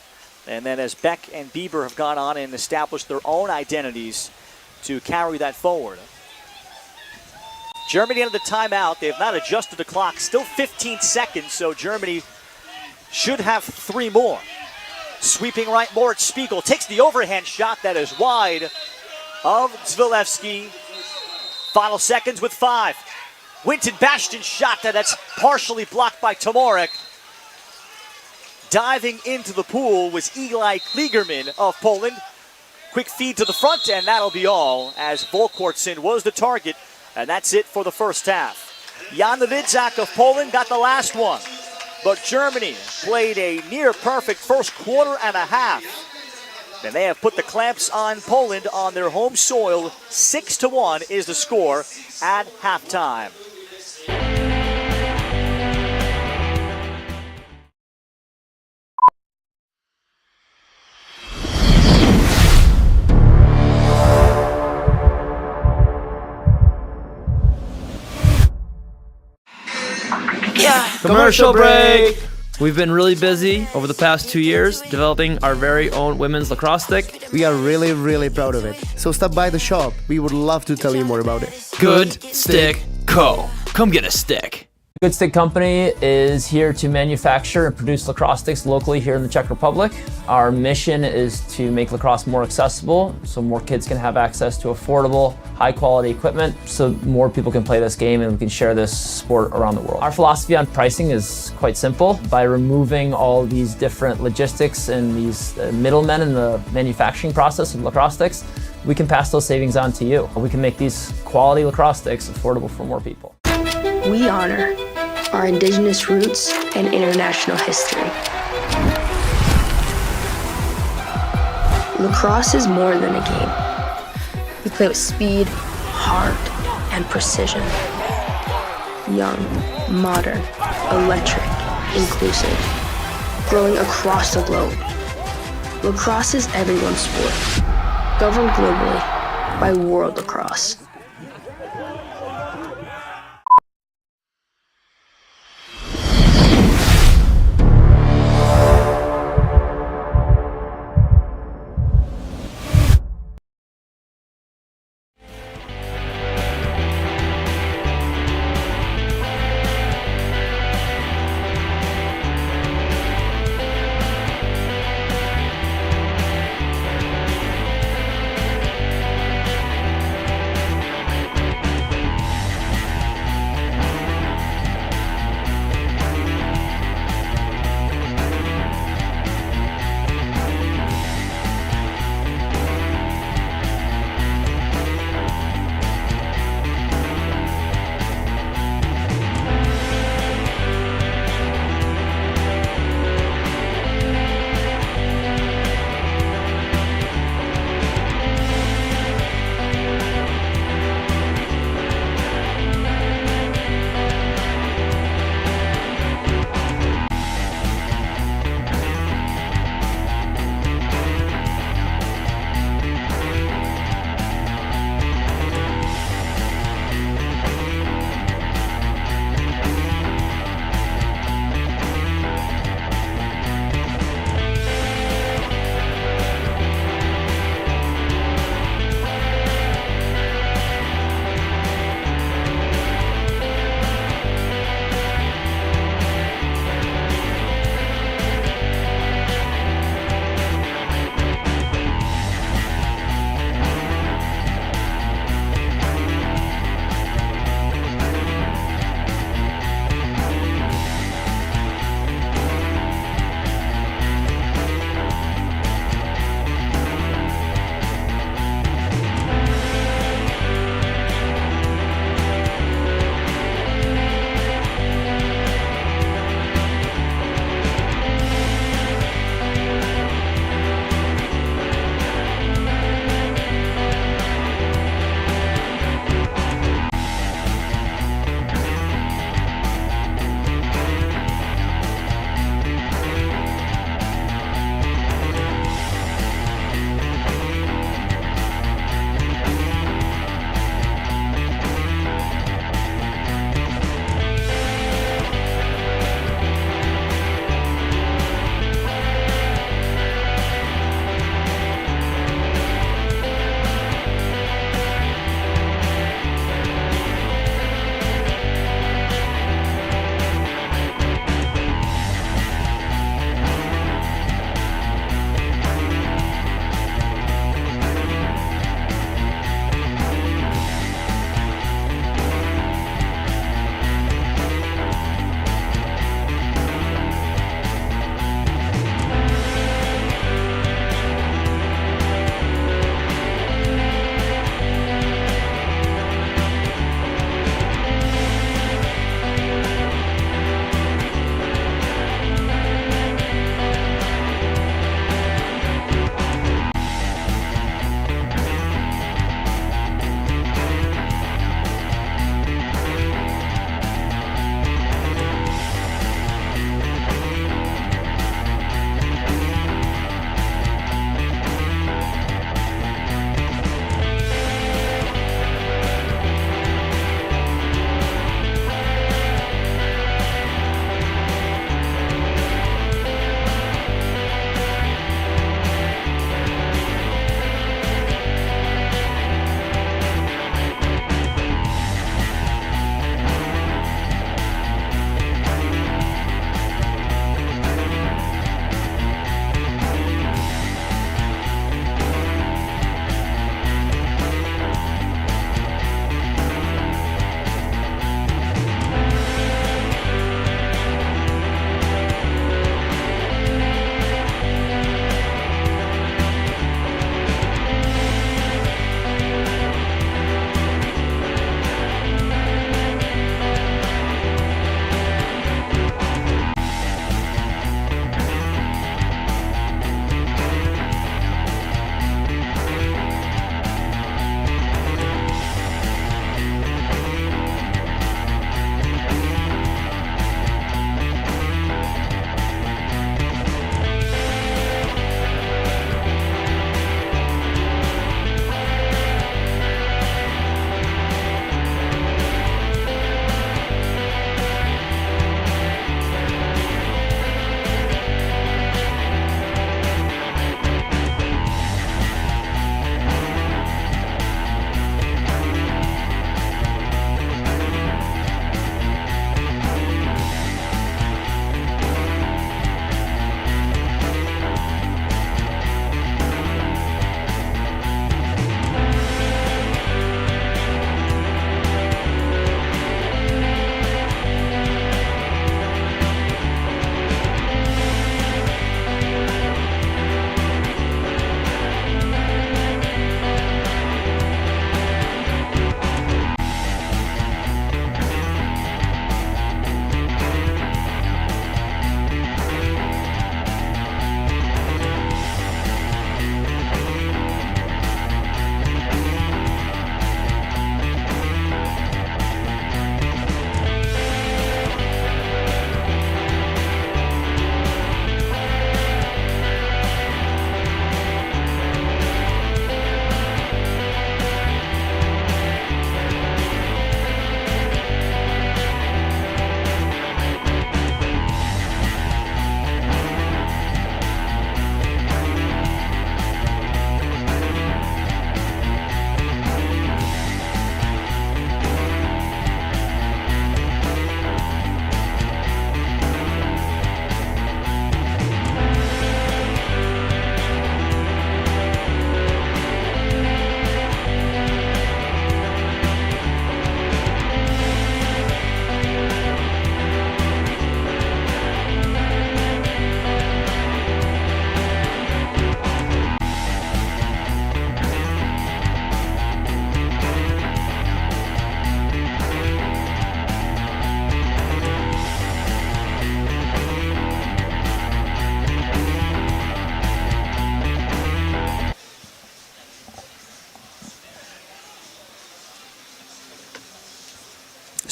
And then as Beck and Bieber have gone on and established their own identities to carry that forward. Germany under the timeout. They have not adjusted the clock. Still 15 seconds, so Germany should have 3 more. Sweeping right, Moritz Spiegel takes the overhand shot that is wide of Zvilevsky. Final seconds with 5. Winton Bastian's shot that's partially blocked by Tomorek. Diving into the pool was Eli Kligerman of Poland. Quick feed to the front, and that'll be all, as Volkortsen was the target, and that's it for the first half. Jan Widzak of Poland got the last one, but Germany played a near-perfect first quarter and a half. And they have put the clamps on Poland on their home soil. 6-1 is the score at halftime. Commercial break! We've been really busy over the past 2 years developing our very own women's lacrosse stick. We are really, really proud of it. So stop by the shop. We would love to tell you more about it. Good Stick Co. Come get a stick. Good Stick Company is here to manufacture and produce lacrosse sticks locally here in the Czech Republic. Our mission is to make lacrosse more accessible so more kids can have access to affordable, high-quality equipment so more people can play this game and we can share this sport around the world. Our philosophy on pricing is quite simple. By removing all these different logistics and these middlemen in the manufacturing process of lacrosse sticks, we can pass those savings on to you. We can make these quality lacrosse sticks affordable for more people. We honor our indigenous roots and international history. Lacrosse is more than a game. We play with speed, heart, and precision. Young, modern, electric, inclusive, growing across the globe. Lacrosse is everyone's sport, governed globally by World Lacrosse.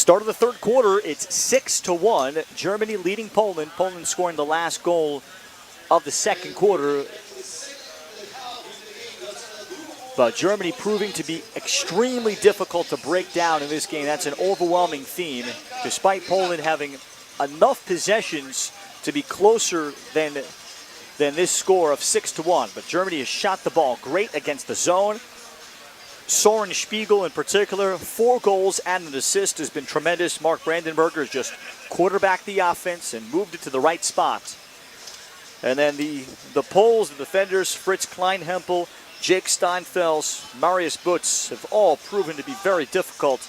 Start of the third quarter, it's 6-1. Germany leading Poland. Poland scoring the last goal of the second quarter. But Germany proving to be extremely difficult to break down in this game. That's an overwhelming theme, despite Poland having enough possessions to be closer than this score of 6-1. But Germany has shot the ball great against the zone. Soren Spiegel in particular, 4 goals and an assist has been tremendous. Mark Brandenburger has just quarterbacked the offense and moved it to the right spot. And then the Poles, the defenders, Fritz Kleinhempel, Jake Steinfels, Marius Butz have all proven to be very difficult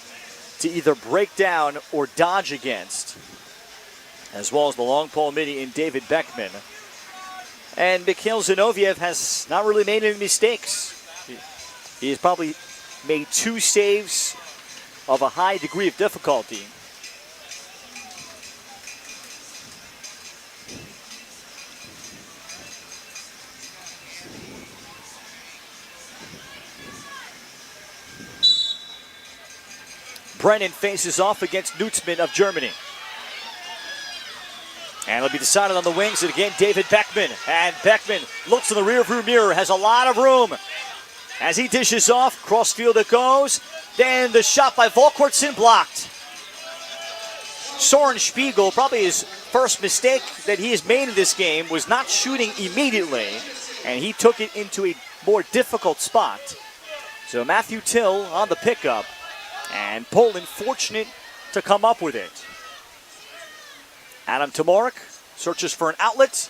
to either break down or dodge against, as well as the long pole midi in David Beckman. And Mikhail Zinoviev has not really made any mistakes. He has probably made 2 saves of a high degree of difficulty. Brennan faces off against Nutzmann of Germany. And it'll be decided on the wings. And again, David Beckman. And Beckman looks in the rearview mirror, has a lot of room. As he dishes off, crossfield it goes. Then the shot by Volkwartson blocked. Soren Spiegel, probably his first mistake that he has made in this game, was not shooting immediately. And he took it into a more difficult spot. So Matthew Till on the pickup. And Poland fortunate to come up with it. Adam Tomarek searches for an outlet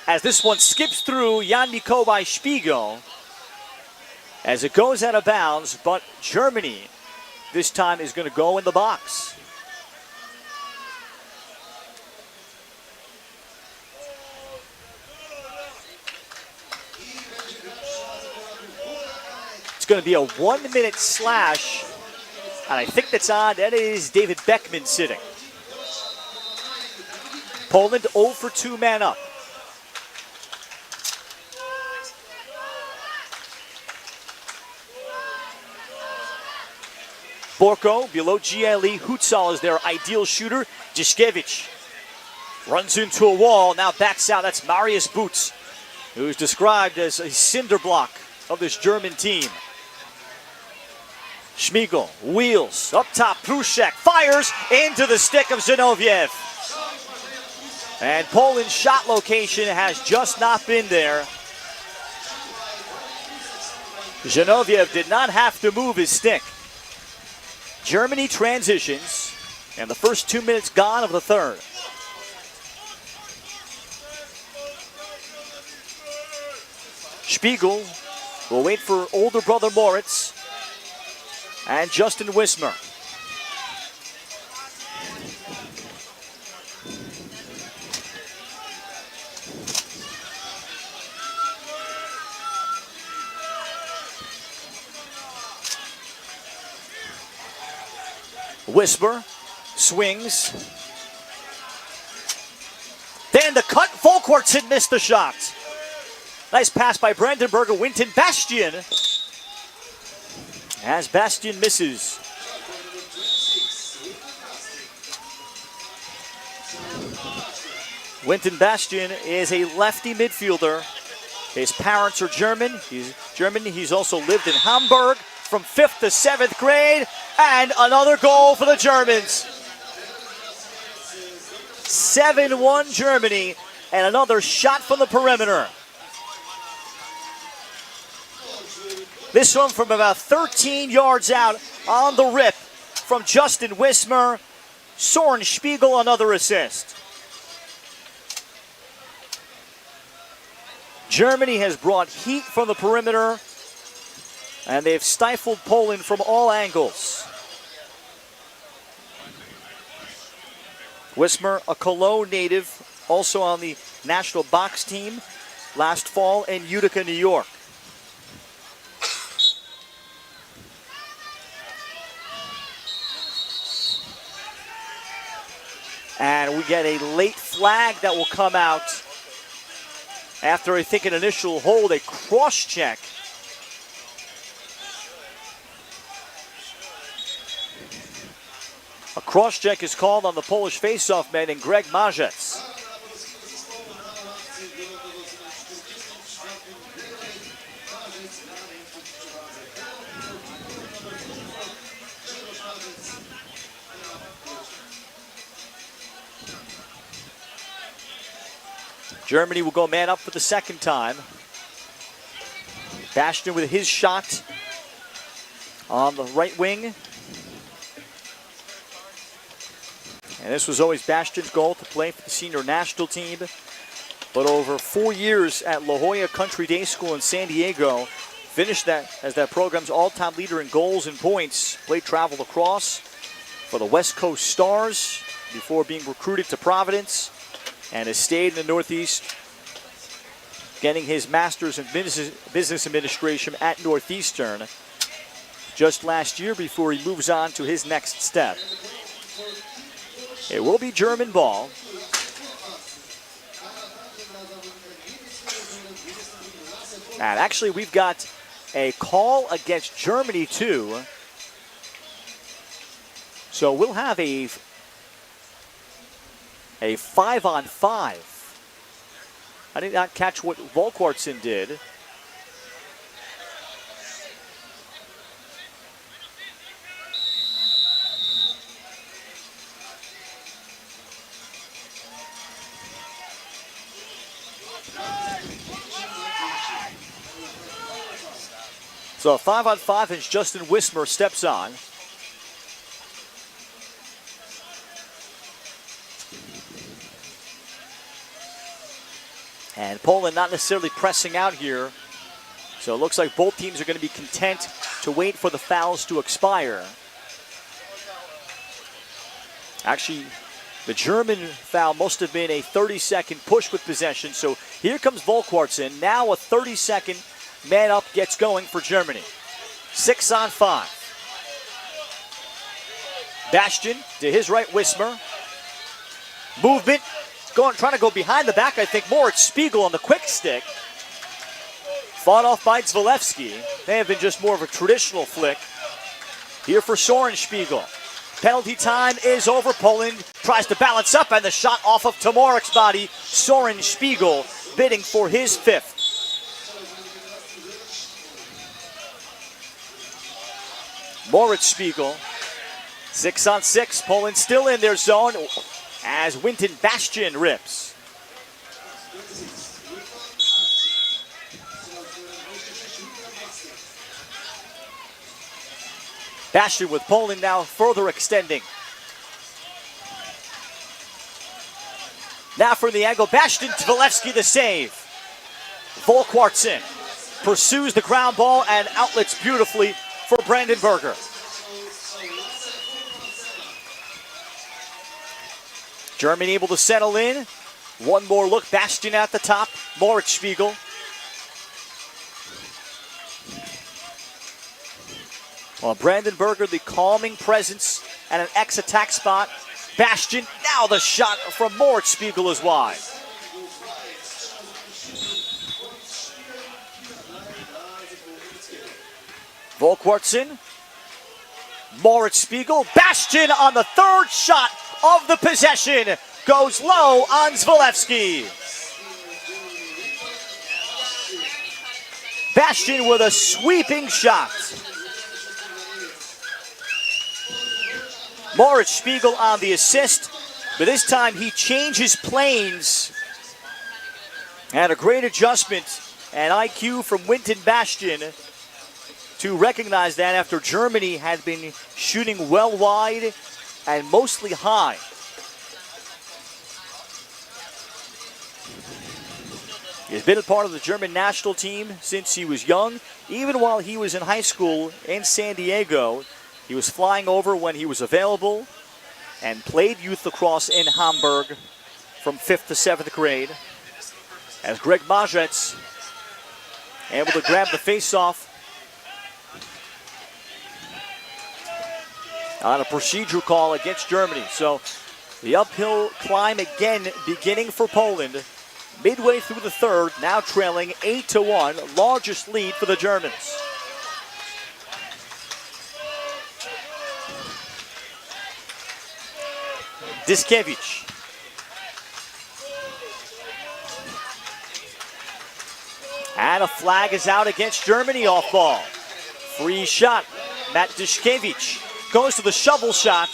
as this one skips through Jan Nikolai Spiegel as it goes out of bounds, but Germany this time is going to go in the box. It's going to be a 1-minute slash, and I think that's on. That is David Beckman sitting. Poland 0 for 2 man up. Borko below GLE. Hutzal is their ideal shooter. Dziszkiewicz runs into a wall, now backs out. That's Marius Butz, who's described as a cinder block of this German team. Schmiegel wheels up top. Pruszek fires into the stick of Zinoviev. And Poland's shot location has just not been there. Zinoviev did not have to move his stick. Germany transitions, and the first 2 minutes gone of the third. Spiegel will wait for older brother Moritz and Justin Wismer. Wismer swings. Then the cut. Volkwartson missed the shot. Nice pass by Brandenburger. Winton Bastian. As Bastian misses. Winton Bastian is a lefty midfielder. His parents are German. He's also lived in Hamburg from 5th to 7th grade. And another goal for the Germans. 7-1 Germany, and another shot from the perimeter. This one from about 13 yards out on the rip from Justin Wismer. Soren Spiegel, another assist. Germany has brought heat from the perimeter, and they've stifled Poland from all angles. Wismer, a Cologne native, also on the national box team last fall in Utica, New York. And we get a late flag that will come out after, I think, an initial hold, a cross check. A cross-check is called on the Polish faceoff man and Greg Marzec. Germany will go man up for the second time. Bastian with his shot on the right wing. And this was always Bastian's goal, to play for the senior national team. But over 4 years at La Jolla Country Day School in San Diego, finished that as that program's all-time leader in goals and points. Played travel lacrosse for the West Coast Stars before being recruited to Providence, and has stayed in the Northeast, getting his master's in business administration at Northeastern just last year before he moves on to his next step. It will be German ball. And actually, we've got a call against Germany too. So we'll have a 5-on-5. I did not catch what Volkwartson did. So a 5-on-5 as Justin Wismer steps on. And Poland not necessarily pressing out here. So it looks like both teams are going to be content to wait for the fouls to expire. Actually, the German foul must have been a 30-second push with possession. So here comes Volkwartson. Now a 30-second man up gets going for Germany. 6-on-5. Bastian to his right, Wismer. Movement. Trying to go behind the back, I think. Moritz Spiegel on the quick stick. Fought off by Zvalewski. May have been just more of a traditional flick. Here for Soren Spiegel. Penalty time is over. Poland tries to balance up, and the shot off of Tomorek's body. Soren Spiegel bidding for his 5th. Moritz Spiegel. 6-on-6. Poland still in their zone as Winton Bastian rips. Bastian with Poland now further extending. Now from the angle, Bastian, Zvalewski the save. Volkwartson pursues the ground ball and outlets beautifully for Brandenburger. Germany able to settle in. One more look, Bastian at the top, Moritz Spiegel. Well, Brandenburger, the calming presence and an ex-attack spot. Bastian, now the shot from Moritz Spiegel is wide. Volkwartson, Moritz Spiegel, Bastian on the third shot of the possession, goes low on Zvalewski. Bastian with a sweeping shot. Moritz Spiegel on the assist, but this time he changes planes. And a great adjustment and IQ from Winton Bastian to recognize that after Germany had been shooting well wide and mostly high. He's been a part of the German national team since he was young. Even while he was in high school in San Diego, he was flying over when he was available and played youth lacrosse in Hamburg from 5th to 7th grade. As Greg Marzec able to grab the face-off on a procedure call against Germany. So the uphill climb again beginning for Poland. Midway through the third, now trailing 8-1, largest lead for the Germans. Diskiewicz. And a flag is out against Germany off ball. Free shot. Matt Diskiewicz goes to the shovel shot.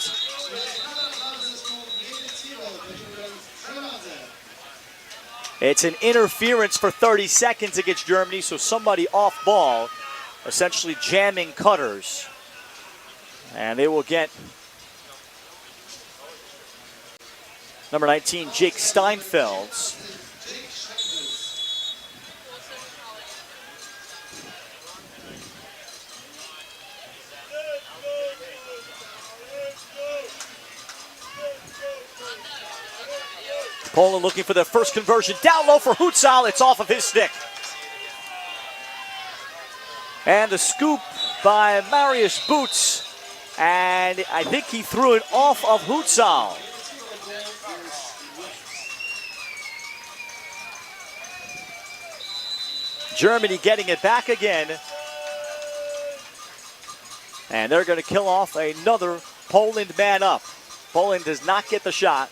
It's an interference for 30 seconds against Germany, so somebody off ball, essentially jamming cutters. And they will get number 19, Jake Steinfelds. Poland looking for their first conversion. Down low for Hutzal. It's off of his stick. And the scoop by Marius Boots. And I think he threw it off of Hutzal. Germany getting it back again. And they're going to kill off another Poland man up. Poland does not get the shot.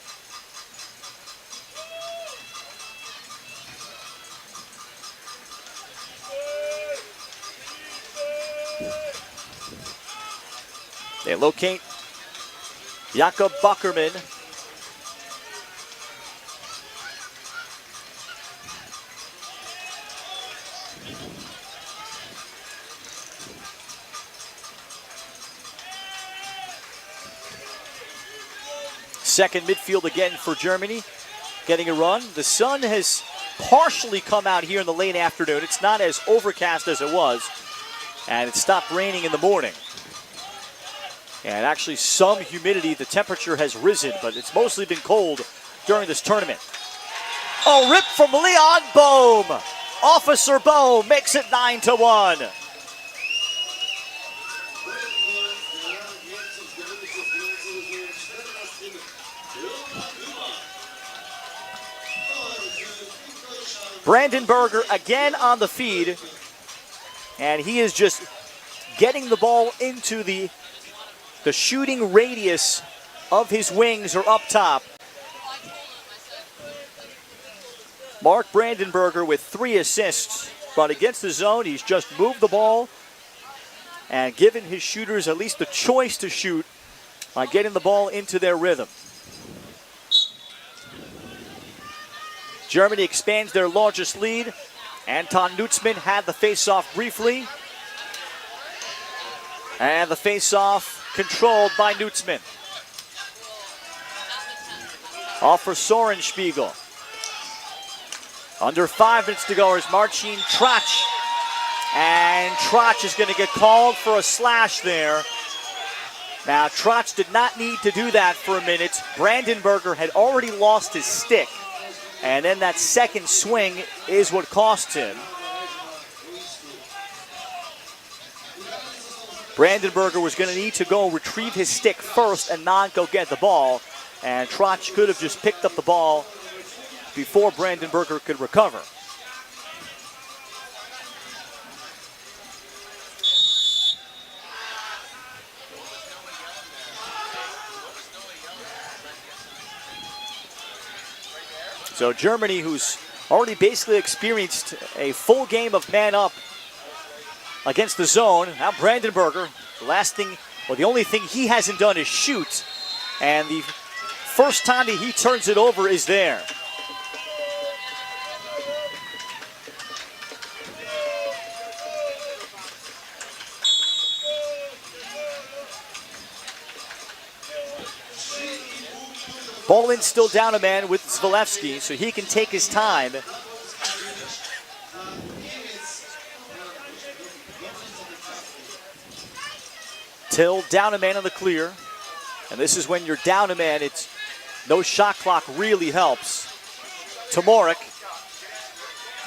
They locate Jakob Buckerman. Second midfield again for Germany, getting a run. The sun has partially come out here in the late afternoon. It's not as overcast as it was, and it stopped raining in the morning. And actually some humidity, the temperature has risen, but it's mostly been cold during this tournament. A rip from Leon Bohm. Officer Bohm makes it 9-1. Brandenburger again on the feed, and he is just getting the ball into the shooting radius of his wings or up top. Mark Brandenburger with 3 assists, but against the zone, he's just moved the ball and given his shooters at least the choice to shoot by getting the ball into their rhythm. Germany expands their largest lead. Anton Nutzmann had the face-off briefly. And the face-off controlled by Nutzmann. Off for Soren Spiegel. Under 5 minutes to go is Marcin Trach. And Trach is going to get called for a slash there. Now, Trach did not need to do that for a minute. Brandenburger had already lost his stick. And then that second swing is what cost him. Brandenburger was going to need to go retrieve his stick first and not go get the ball. And Trach could have just picked up the ball before Brandenburger could recover. So Germany, who's already basically experienced a full game of man up against the zone. Now Brandenburger, the only thing he hasn't done is shoot. And the first time that he turns it over is there. Poland still down a man with Zvalewski, so he can take his time. Till down a man on the clear. And this is when you're down a man, it's no shot clock really helps. Tomorik.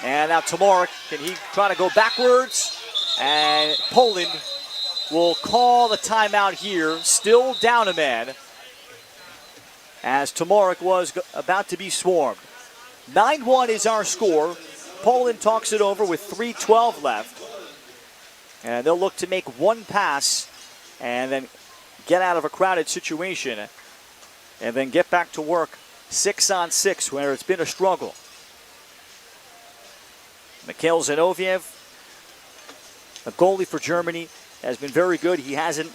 And now Tomorik, can he try to go backwards? And Poland will call the timeout here, still down a man, as Tomorik was about to be swarmed. 9-1 is our score. Poland talks it over with 3:12 left. And they'll look to make one pass and then get out of a crowded situation. and then get back to work 6-on-6 where it's been a struggle. Mikhail Zinoviev, a goalie for Germany, has been very good. He hasn't,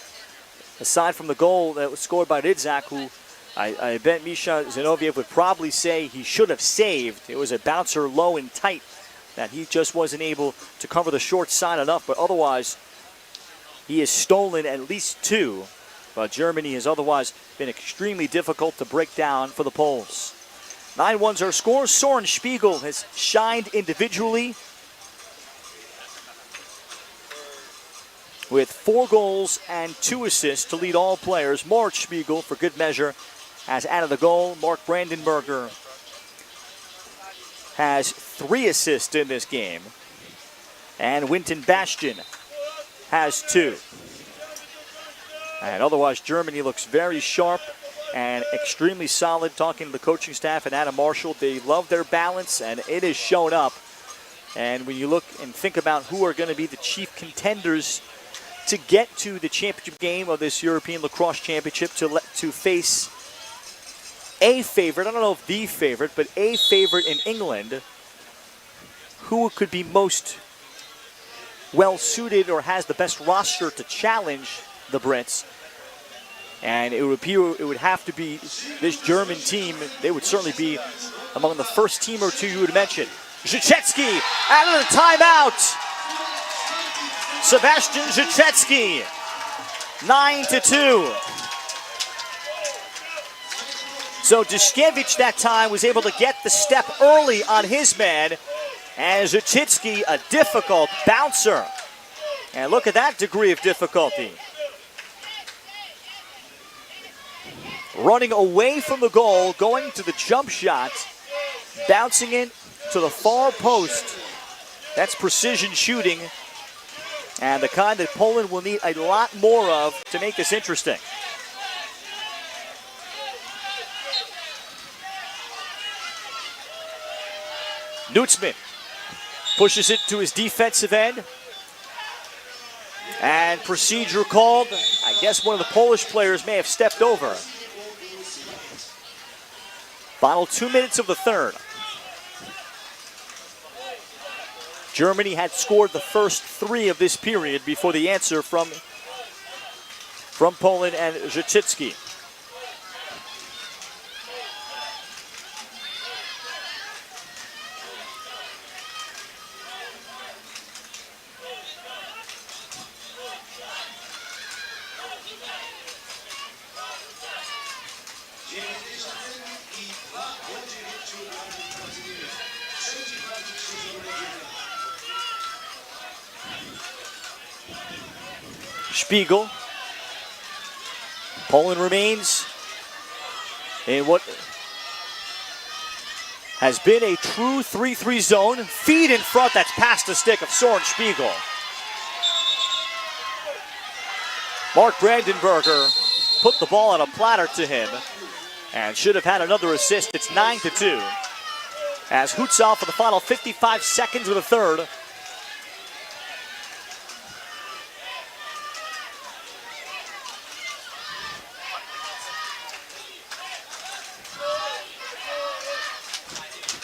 aside from the goal that was scored by Ridzak, who I bet Misha Zinoviev would probably say he should have saved. It was a bouncer low and tight that he just wasn't able to cover the short side enough, but otherwise he has stolen at least 2. But Germany has otherwise been extremely difficult to break down for the Poles. 9-1's our score. Soren Spiegel has shined individually with 4 goals and 2 assists to lead all players. Moritz Spiegel, for good measure, has added the goal. Mark Brandenberger has 3 assists in this game. And Winton Bastian has 2. And otherwise, Germany looks very sharp and extremely solid. Talking to the coaching staff and Adam Marshall, they love their balance, and it has shown up. And when you look and think about who are going to be the chief contenders to get to the championship game of this European Lacrosse Championship, to face a favorite, I don't know if the favorite, but a favorite in England, who could be most well-suited or has the best roster to challenge the Brits? And it would appear it would have to be this German team. They would certainly be among the first team or 2 you would mention. Zhechetsky out of the timeout. Sebastian Zhechetsky, 9-2. So Dushkevich that time was able to get the step early on his man. And Zhechetsky, a difficult bouncer. And look at that degree of difficulty. Running away from the goal, going to the jump shot, bouncing it to the far post. That's precision shooting, and the kind that Poland will need a lot more of to make this interesting. Nutzman pushes it to his defensive end. And procedure called. I guess one of the Polish players may have stepped over. Final 2 minutes of the third. Germany had scored the first 3 of this period before the answer from Poland and Zhechetsky. Spiegel. Poland remains in what has been a true 3-3 zone. Feed in front, that's past the stick of Soren Spiegel. Mark Brandenberger put the ball on a platter to him and should have had another assist. It's 9-2 as Hutzal for the final 55 seconds of the third.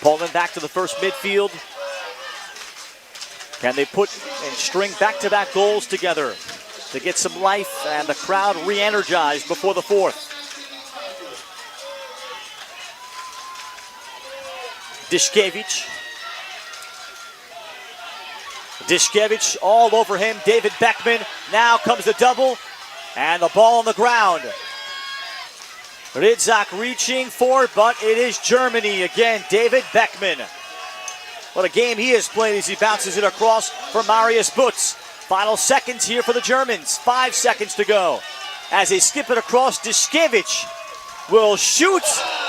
Poland back to the first midfield. Can they put and string back-to-back goals together to get some life and the crowd re-energized before the fourth? Dishkevich. Dishkevich all over him. David Beckman. Now comes the double and the ball on the ground. Ridzak reaching for it, but it is Germany again. David Beckman. What a game he has played as he bounces it across for Marius Butz. Final seconds here for the Germans. 5 seconds to go. As they skip it across, Dishkevich will shoot,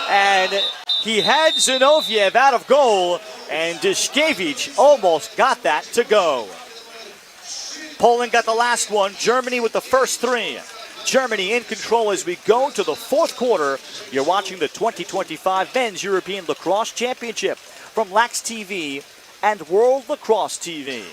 and he had Zinoviev out of goal, and Dishkevich almost got that to go. Poland got the last one. Germany with the first 3. Germany in control as we go to the fourth quarter. You're watching the 2025 Men's European Lacrosse Championship from Lax TV and World Lacrosse TV.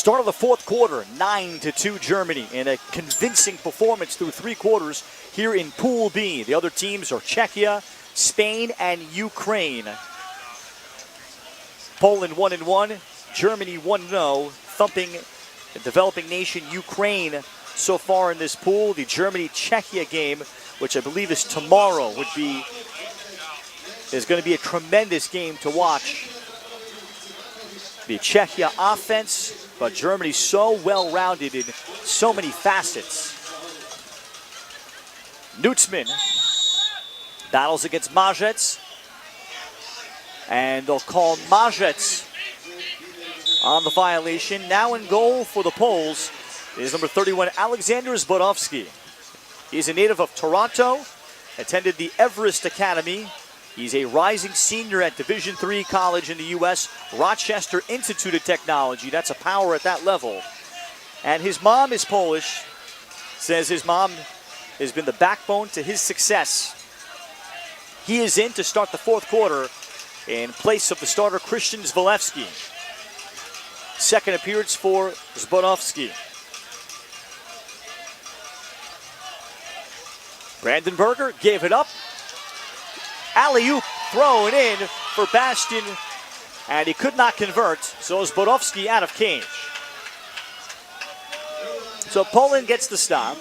Start of the fourth quarter, 9-2 Germany, in a convincing performance through three quarters here in Pool B. The other teams are Czechia, Spain, and Ukraine. Poland 1-1, Germany 1-0, thumping the developing nation Ukraine so far in this pool. The Germany-Czechia game, which I believe is tomorrow, is going to be a tremendous game to watch. The Czechia offense, but Germany so well-rounded in so many facets. Nutzman battles against Majets, and they'll call Majets on the violation. Now in goal for the Poles is number 31, Alexander Zborovsky. He's a native of Toronto, attended the Everest Academy. He's a rising senior at Division III college in the U.S., Rochester Institute of Technology. That's a power at that level. And his mom is Polish. Says his mom has been the backbone to his success. He is in to start the fourth quarter in place of the starter Christian Zvalewski. Second appearance for Zborovsky. Brandenburger gave it up. Alley-oop thrown in for Bastian, and he could not convert, so Zborovsky out of cage. So Poland gets the stop.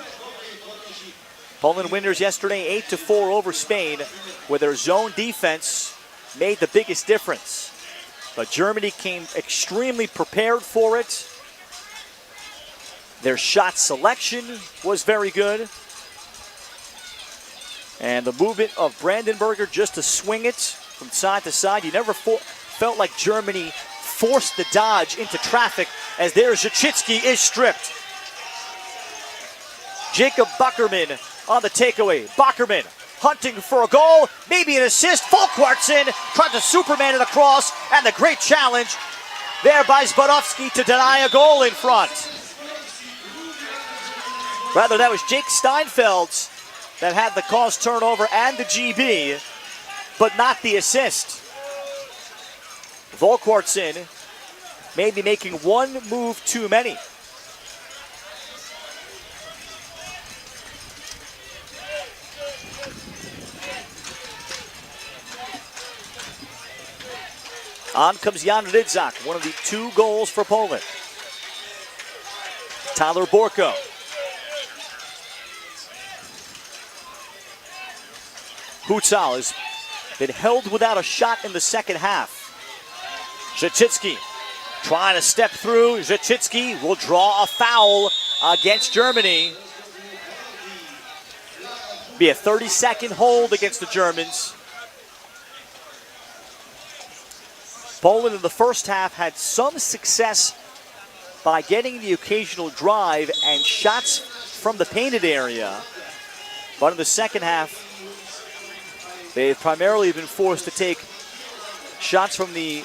Poland winners yesterday 8-4 over Spain, where their zone defense made the biggest difference. But Germany came extremely prepared for it. Their shot selection was very good. And the movement of Brandenburger just to swing it from side to side. You never felt like Germany forced the dodge into traffic, as there Zachitsky is stripped. Jacob Buckerman on the takeaway. Buckerman hunting for a goal, maybe an assist. Volkwartsen tried to Superman it across, and the great challenge there by Zborovsky to deny a goal in front. Rather, that was Jake Steinfeld that had the cause turnover and the GB, but not the assist. Volkwartsen maybe making one move too many. On comes Jan Rydzak, one of the two goals for Poland. Tyler Borko. Hutzal has been held without a shot in the second half. Zachitsky trying to step through. Zachitsky will draw a foul against Germany. Be a 30-second hold against the Germans. Poland in the first half had some success by getting the occasional drive and shots from the painted area. But in the second half, they've primarily been forced to take shots from the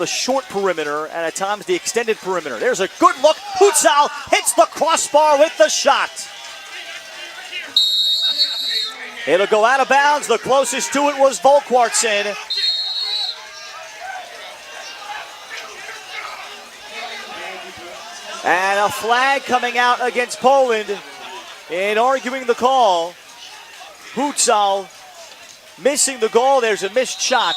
short perimeter and at times the extended perimeter. There's a good look. Hutzal hits the crossbar with the shot. It'll go out of bounds. The closest to it was Volkwartsen. And a flag coming out against Poland in arguing the call. Hutzal missing the goal. There's a missed shot.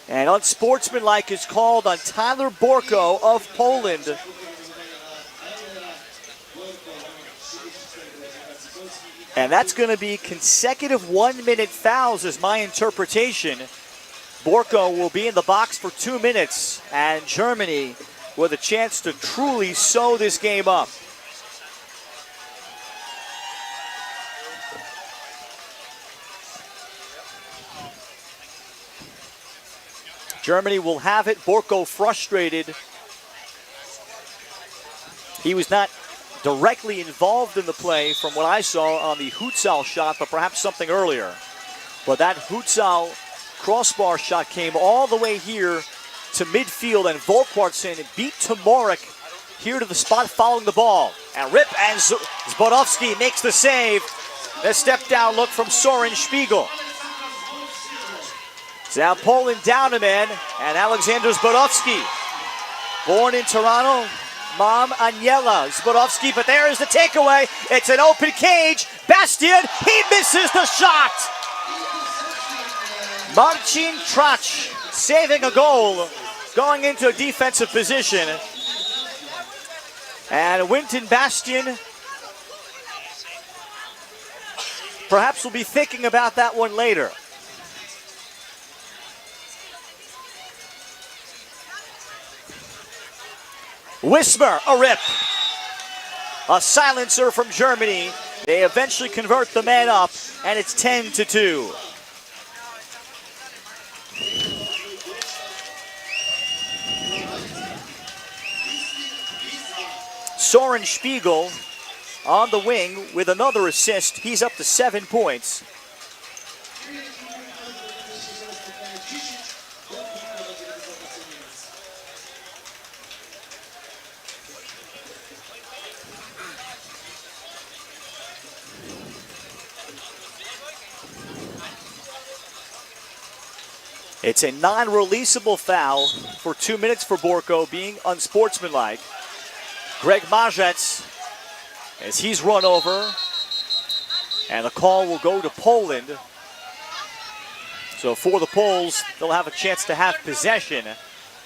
And unsportsmanlike is called on Tyler Borko of Poland. And that's going to be consecutive 1-minute fouls is my interpretation. Borko will be in the box for 2 minutes, and Germany with a chance to truly sew this game up. Germany will have it. Borko frustrated. He was not directly involved in the play from what I saw on the Hutzal shot, but perhaps something earlier. But that Hutzal crossbar shot came all the way here to midfield, and Volkwartsen beat Tomorek here to the spot following the ball. And rip, and Zbrodowski makes the save. The step down look from Soren Spiegel. So now Poland down a man, and Alexander Zbrodowski. Born in Toronto, mom Aniela Zbrodowski, but there is the takeaway. It's an open cage. Bastian, he misses the shot. Marcin Trach saving a goal, going into a defensive position. And Winton Bastian perhaps will be thinking about that one later. Wismer, a rip. A silencer from Germany. They eventually convert the man up, and it's 10-2. Soren Spiegel on the wing with another assist. He's up to 7 points. It's a non-releasable foul for 2 minutes for Borko, being unsportsmanlike. Greg Marzec, as he's run over, and the call will go to Poland. So for the Poles, they'll have a chance to have possession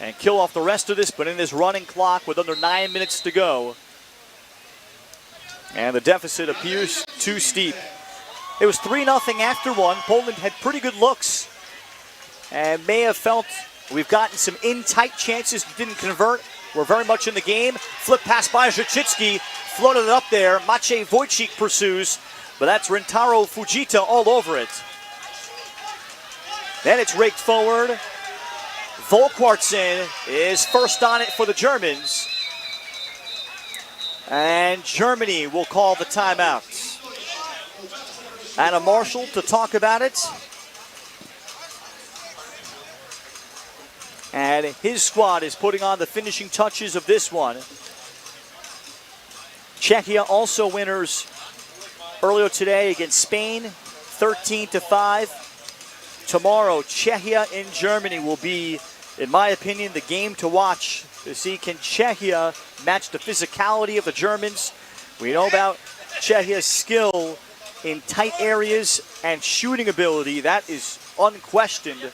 and kill off the rest of this, but in this running clock with under 9 minutes to go. And the deficit appears too steep. It was 3-0 after one. Poland had pretty good looks and may have felt we've gotten some in-tight chances, didn't convert. We're very much in the game. Flip pass by Zhachitsky, floated it up there. Maciej Wojcik pursues, but that's Rentaro Fujita all over it. Then it's raked forward. Volkwartsen is first on it for the Germans. And Germany will call the timeout. Anna Marshall to talk about it. And his squad is putting on the finishing touches of this one. Czechia also winners earlier today against Spain, 13-5. Tomorrow, Czechia and Germany will be, in my opinion, the game to watch to see can Czechia match the physicality of the Germans. We know about Czechia's skill in tight areas and shooting ability. That is unquestioned.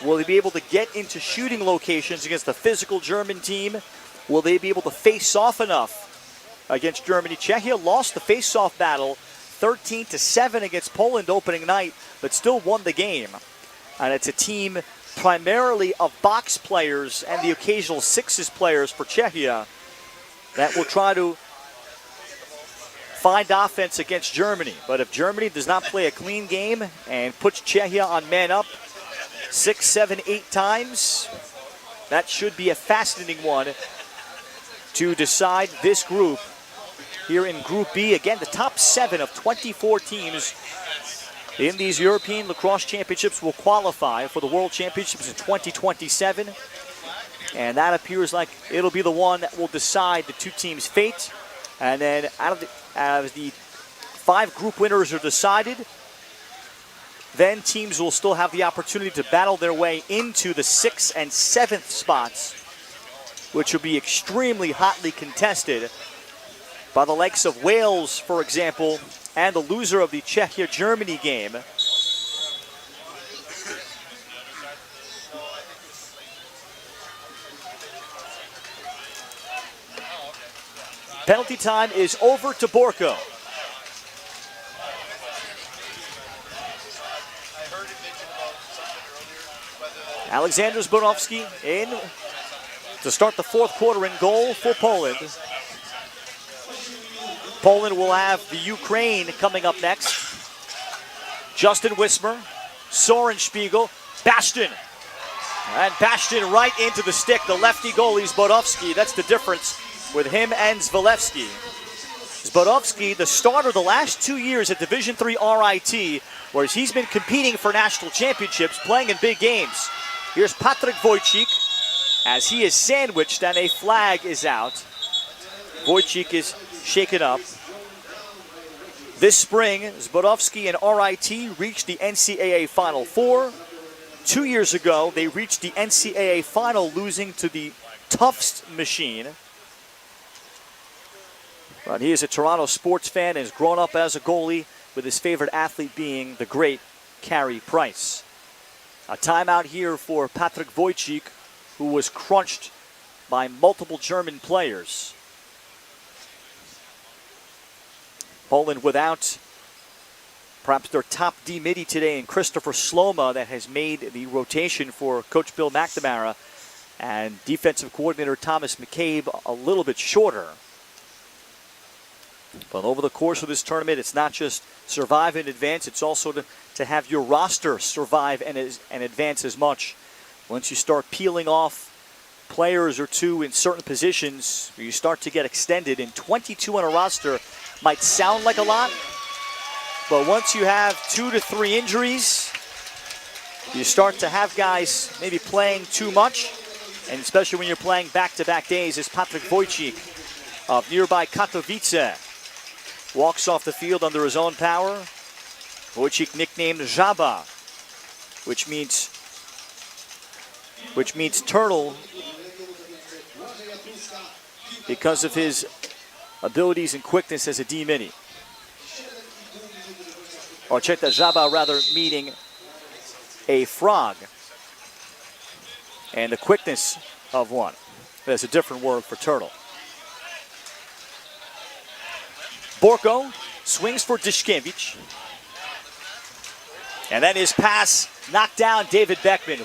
Will they be able to get into shooting locations against the physical German team? Will they be able to face off enough against Germany? Czechia lost the face-off battle 13-7 against Poland opening night, but still won the game. And it's a team primarily of box players and the occasional sixes players for Czechia that will try to find offense against Germany. But if Germany does not play a clean game and puts Czechia on man up 6, 7, 8 times, that should be a fascinating one to decide this group. Here in Group B, again, the top 7 of 24 teams in these European Lacrosse Championships will qualify for the World Championships in 2027. And that appears like it'll be the one that will decide the 2 teams' fate. And then as the 5 group winners are decided, then teams will still have the opportunity to battle their way into the 6th and 7th spots, which will be extremely hotly contested by the likes of Wales, for example, and the loser of the Czechia-Germany game. Penalty time is over to Borko. Alexander Zbrodowski in to start the 4th quarter in goal for Poland. Poland will have the Ukraine coming up next. Justin Wismer, Soren Spiegel, Bastian. And Bastian right into the stick, the lefty goalie Zbrodowski. That's the difference with him and Zvalewski. Zbrodowski, the starter the last 2 years at Division III RIT, whereas he's been competing for national championships, playing in big games. Here's Patryk Wojcik. as he is sandwiched and a flag is out. Wojcik is shaken up. This spring, Zborowski and RIT reached the NCAA Final Four. 2 years ago, they reached the NCAA Final, losing to the Tufts Machine. But he is a Toronto sports fan and has grown up as a goalie, with his favorite athlete being the great Carey Price. A timeout here for Patrick Wojcik, who was crunched by multiple German players. Poland without perhaps their top D midi today in Christopher Sloma, that has made the rotation for Coach Bill McNamara, and defensive coordinator Thomas McCabe a little bit shorter. But over the course of this tournament, it's not just survive and advance, it's also to have your roster survive and advance as much. Once you start peeling off players or two in certain positions, you start to get extended, and 22 on a roster might sound like a lot, but once you have 2 to 3 injuries, you start to have guys maybe playing too much, and especially when you're playing back-to-back days, as Patrick Wojcik of nearby Katowice walks off the field under his own power. Wojcik nicknamed Żaba, which means turtle, because of his abilities and quickness as a D-mini. Or check that, Żaba rather meaning a frog, and the quickness of one. That's a different word for turtle. Borko swings for Dyszkiewicz. And then his pass knocked down David Beckman.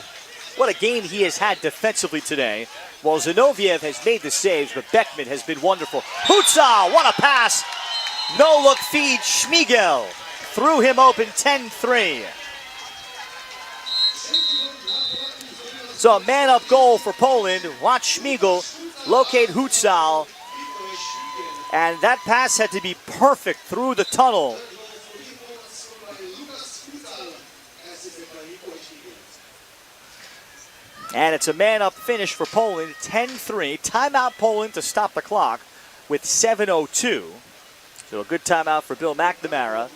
What a game he has had defensively today. While Zinoviev has made the saves, but Beckman has been wonderful. Hutzal, what a pass! No-look feed, Spiegel threw him open 10-3. So a man-up goal for Poland. Watch Spiegel locate Hutzal. And that pass had to be perfect through the tunnel. And it's a man-up finish for Poland, 10-3. Timeout Poland to stop the clock with 7:02. So a good timeout for Bill McNamara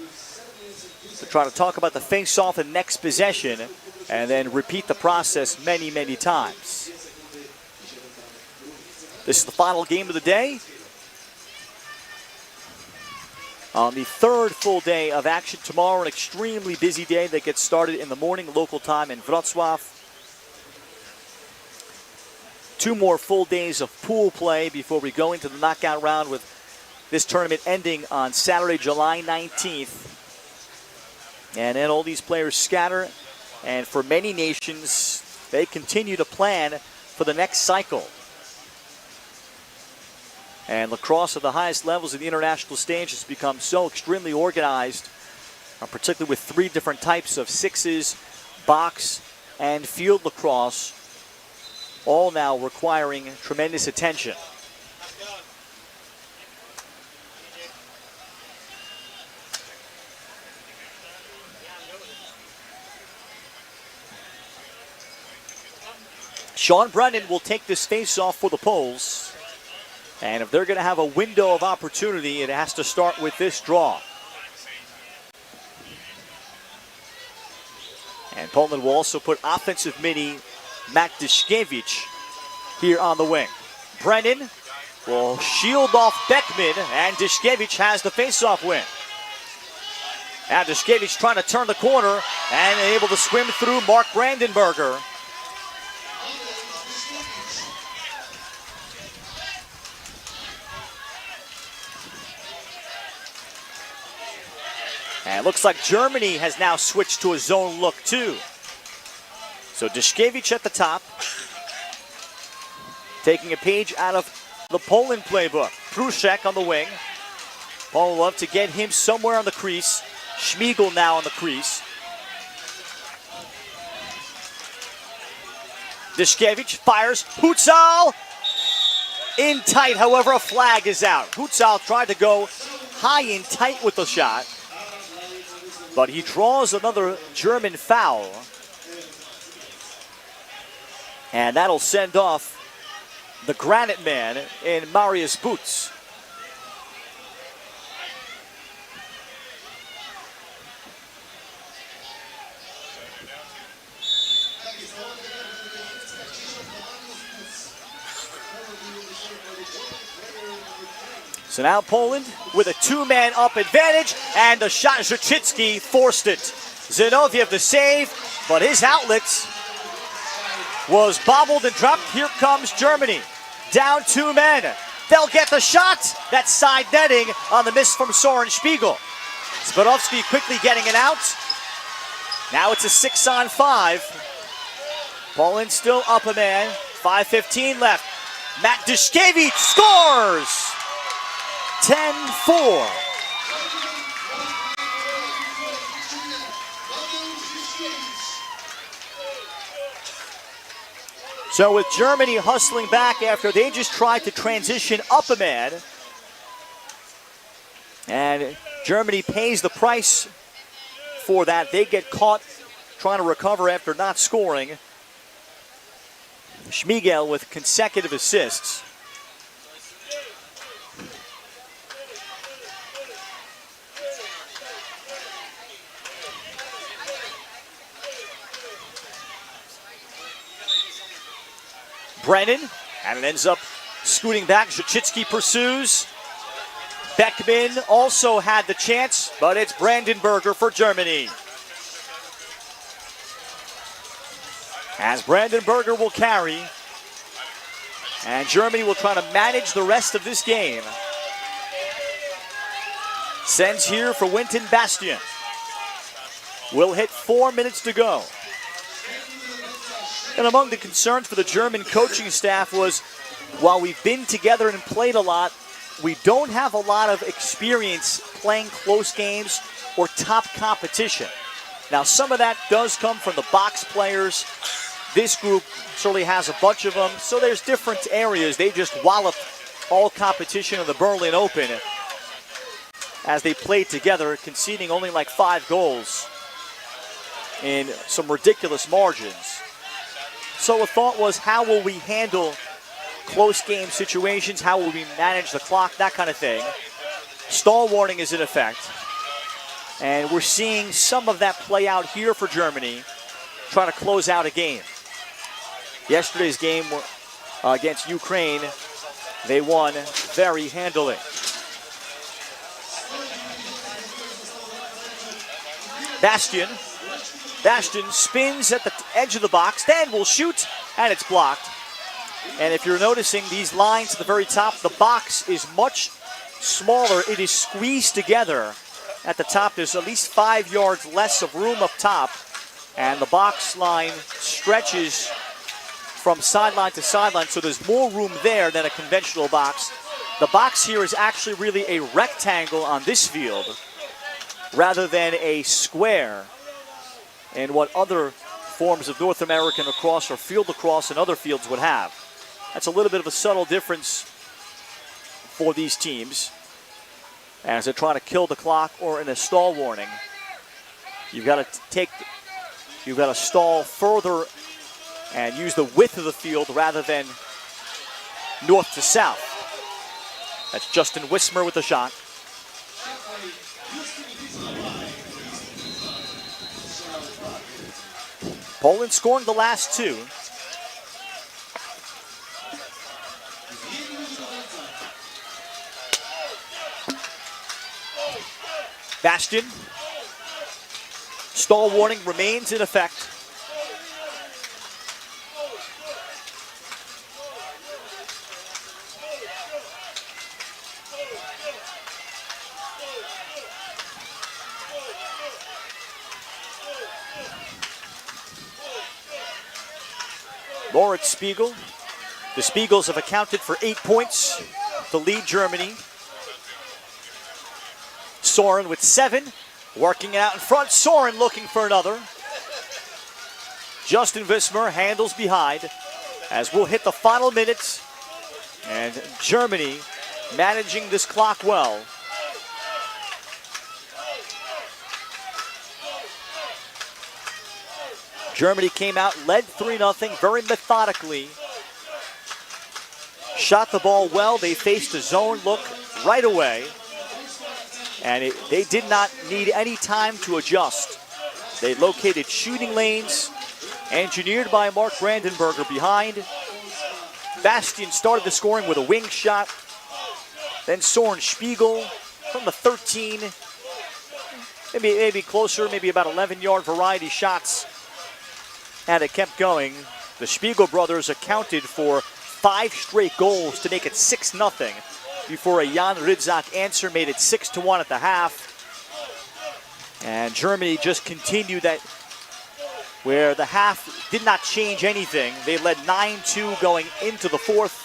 to try to talk about the face-off and next possession, and then repeat the process many, many times. This is the final game of the day. On the third full day of action tomorrow, an extremely busy day that gets started in the morning, local time in Wrocław. 2 more full days of pool play before we go into the knockout round, with this tournament ending on Saturday, July 19th. And then all these players scatter, and for many nations, they continue to plan for the next cycle. And lacrosse at the highest levels of the international stage has become so extremely organized, particularly with 3 different types of sixes, box, and field lacrosse, all now requiring tremendous attention. Sean Brennan will take this face-off for the Poles. And if they're going to have a window of opportunity, it has to start with this draw. And Poland will also put offensive mini Matt Dyszkiewicz here on the wing. Brennan will shield off Beckman, and Dyszkiewicz has the face-off win. Now Dyszkiewicz trying to turn the corner and able to swim through Mark Brandenberger. And it looks like Germany has now switched to a zone look too. So Dyszkiewicz at the top, taking a page out of the Poland playbook. Pruszek on the wing. Poland love to get him somewhere on the crease. Spiegel now on the crease. Dyszkiewicz fires. Hutzal in tight, however, a flag is out. Hutzal tried to go high and tight with the shot, but he draws another German foul. And that'll send off the Granite Man in Marius Boots. So now Poland with a two-man up advantage, and the shot, Zhachitsky forced it. Zinoviev the save, but his outlet was bobbled and dropped. Here comes Germany, down two men. They'll get the shot. That's side netting on the miss from Soren Spiegel. Spadovsky quickly getting it out. Now it's a 6-on-5. Poland still up a man, 5:15 left. Matt Duszkiewicz scores! 10-4. So with Germany hustling back after they just tried to transition up a man, and Germany pays the price for that. They get caught trying to recover after not scoring. Spiegel with consecutive assists. Brennan, and it ends up scooting back. Zhachitsky pursues. Beckman also had the chance, but it's Brandenburger for Germany. As Brandenburger will carry, and Germany will try to manage the rest of this game. Sends here for Winton Bastian. Will hit 4 minutes to go. And among the concerns for the German coaching staff was, while we've been together and played a lot, we don't have a lot of experience playing close games or top competition. Now, some of that does come from the box players. This group certainly has a bunch of them, so there's different areas. They just walloped all competition in the Berlin Open as they played together, conceding only like 5 goals in some ridiculous margins. So a thought was, how will we handle close game situations? How will we manage the clock? That kind of thing. Stall warning is in effect. And we're seeing some of that play out here for Germany, trying to close out a game. Yesterday's game against Ukraine, they won very handily. Bastian spins at the edge of the box, then will shoot, and it's blocked. And if you're noticing these lines at the very top, the box is much smaller. It is squeezed together. At the top, there's at least 5 yards less of room up top, and the box line stretches from sideline to sideline, so there's more room there than a conventional box. The box here is actually really a rectangle on this field rather than a square in what other forms of North American lacrosse or field lacrosse and other fields would have. That's a little bit of a subtle difference for these teams as they're trying to kill the clock or in a stall warning. You've got to stall further and use the width of the field rather than north to south. That's Justin Wismer with the shot. Poland scoring the last 2. Bastian. Stall warning remains in effect. Moritz Spiegel. The Spiegels have accounted for 8 points to lead Germany. Soren with 7, working it out in front. Soren looking for another. Justin Wismer handles behind as we'll hit the final minutes. And Germany managing this clock well. Germany came out, led 3-0 very methodically. Shot the ball well. They faced a zone look right away. And they did not need any time to adjust. They located shooting lanes, engineered by Mark Brandenberger behind. Bastian started the scoring with a wing shot. Then Soren Spiegel from the 13. Maybe closer, maybe about 11-yard variety shots. And it kept going. The Spiegel brothers accounted for 5 straight goals to make it 6-0 before a Jan Rydzak answer made it 6-1 at the half. And Germany just continued that, where the half did not change anything. They led 9-2 going into the fourth.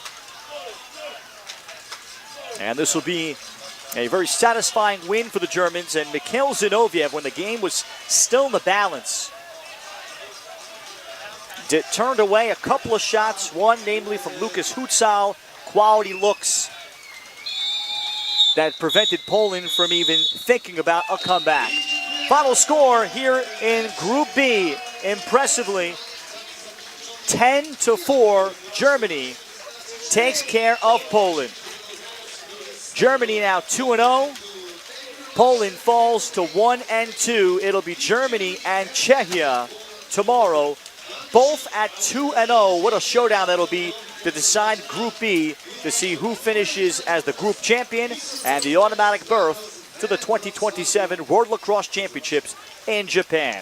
And this will be a very satisfying win for the Germans. And Mikhail Zinoviev, when the game was still in the balance, turned away a couple of shots, one namely from Lucas Hutzal, quality looks that prevented Poland from even thinking about a comeback. Final score here in Group B, impressively, 10-4, Germany takes care of Poland. Germany now 2-0. Poland falls to 1-2. It'll be Germany and Czechia tomorrow, both at 2-0. What a showdown that'll be to decide Group B, to see who finishes as the group champion and the automatic berth to the 2027 World Lacrosse Championships in Japan.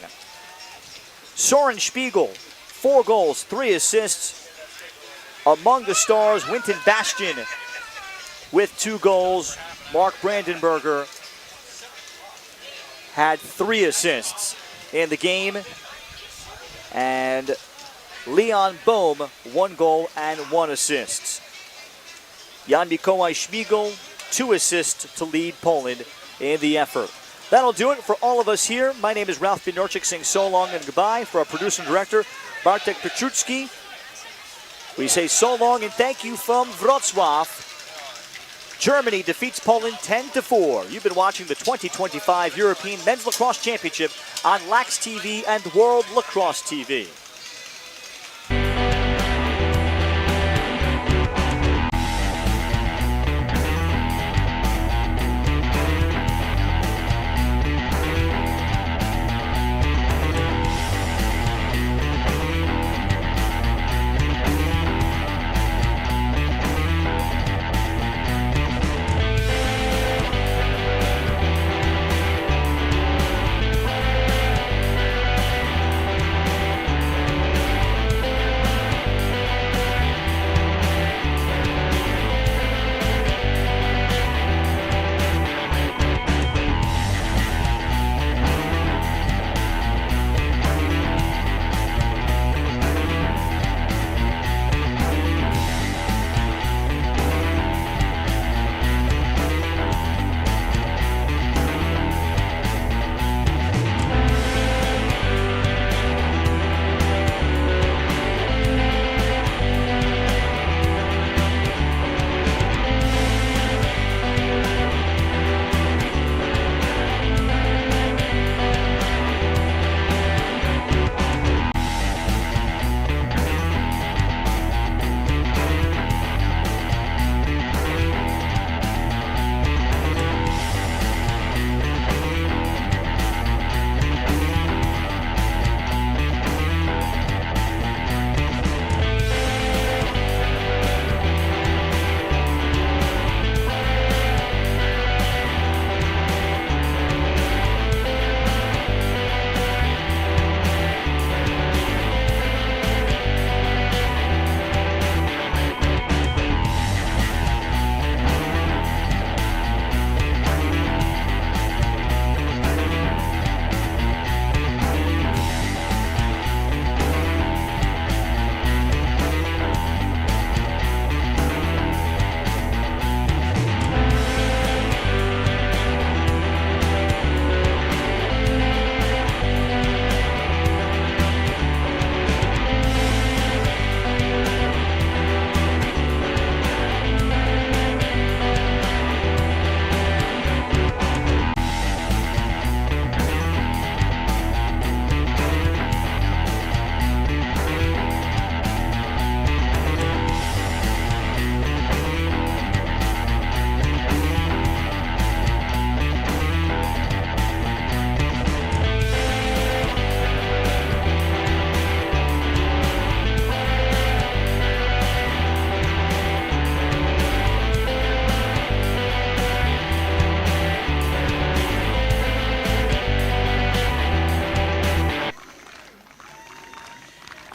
Soren Spiegel, 4 goals, 3 assists. Among the stars, Winton Bastian with 2 goals. Mark Brandenberger had 3 assists in the game. And Leon Bohm, 1 goal and 1 assist. Jan Mikołaj Spiegel, 2 assists to lead Poland in the effort. That'll do it for all of us here. My name is Ralph Bednarczyk, saying so long and goodbye. For our producer and director, Bartek Petrucki, we say so long and thank you from Wrocław. Germany defeats Poland 10-4. You've been watching the 2025 European Men's Lacrosse Championship on Lax TV and World Lacrosse TV.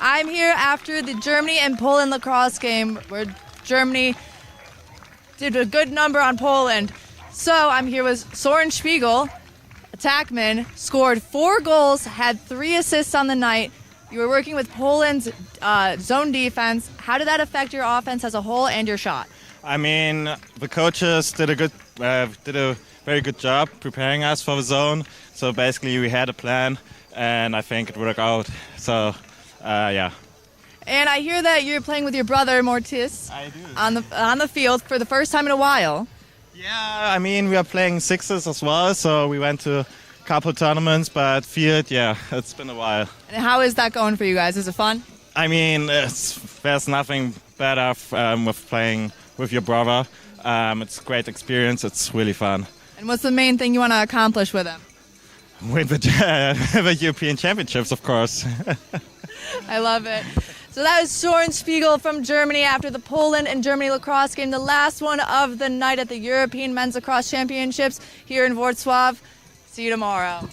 I'm here after the Germany and Poland lacrosse game where Germany did a good number on Poland. So I'm here with Soren Spiegel, attackman, scored 4 goals, had 3 assists on the night. You were working with Poland's zone defense. How did that affect your offense as a whole and your shot? I mean, the coaches did a very good job preparing us for the zone. So basically, we had a plan, and I think it worked out. So, yeah. And I hear that you're playing with your brother Mortis. I do. On the field for the first time in a while. Yeah, I mean, we are playing sixes as well, so we went to a couple tournaments, but field, yeah, it's been a while. And how is that going for you guys? Is it fun? I mean, there's nothing better with playing with your brother. It's a great experience. It's really fun. And what's the main thing you want to accomplish with him? With the European Championships, of course. I love it. So that is Soren Spiegel from Germany after the Poland and Germany lacrosse game, the last one of the night at the European Men's Lacrosse Championships here in Wrocław. See you tomorrow.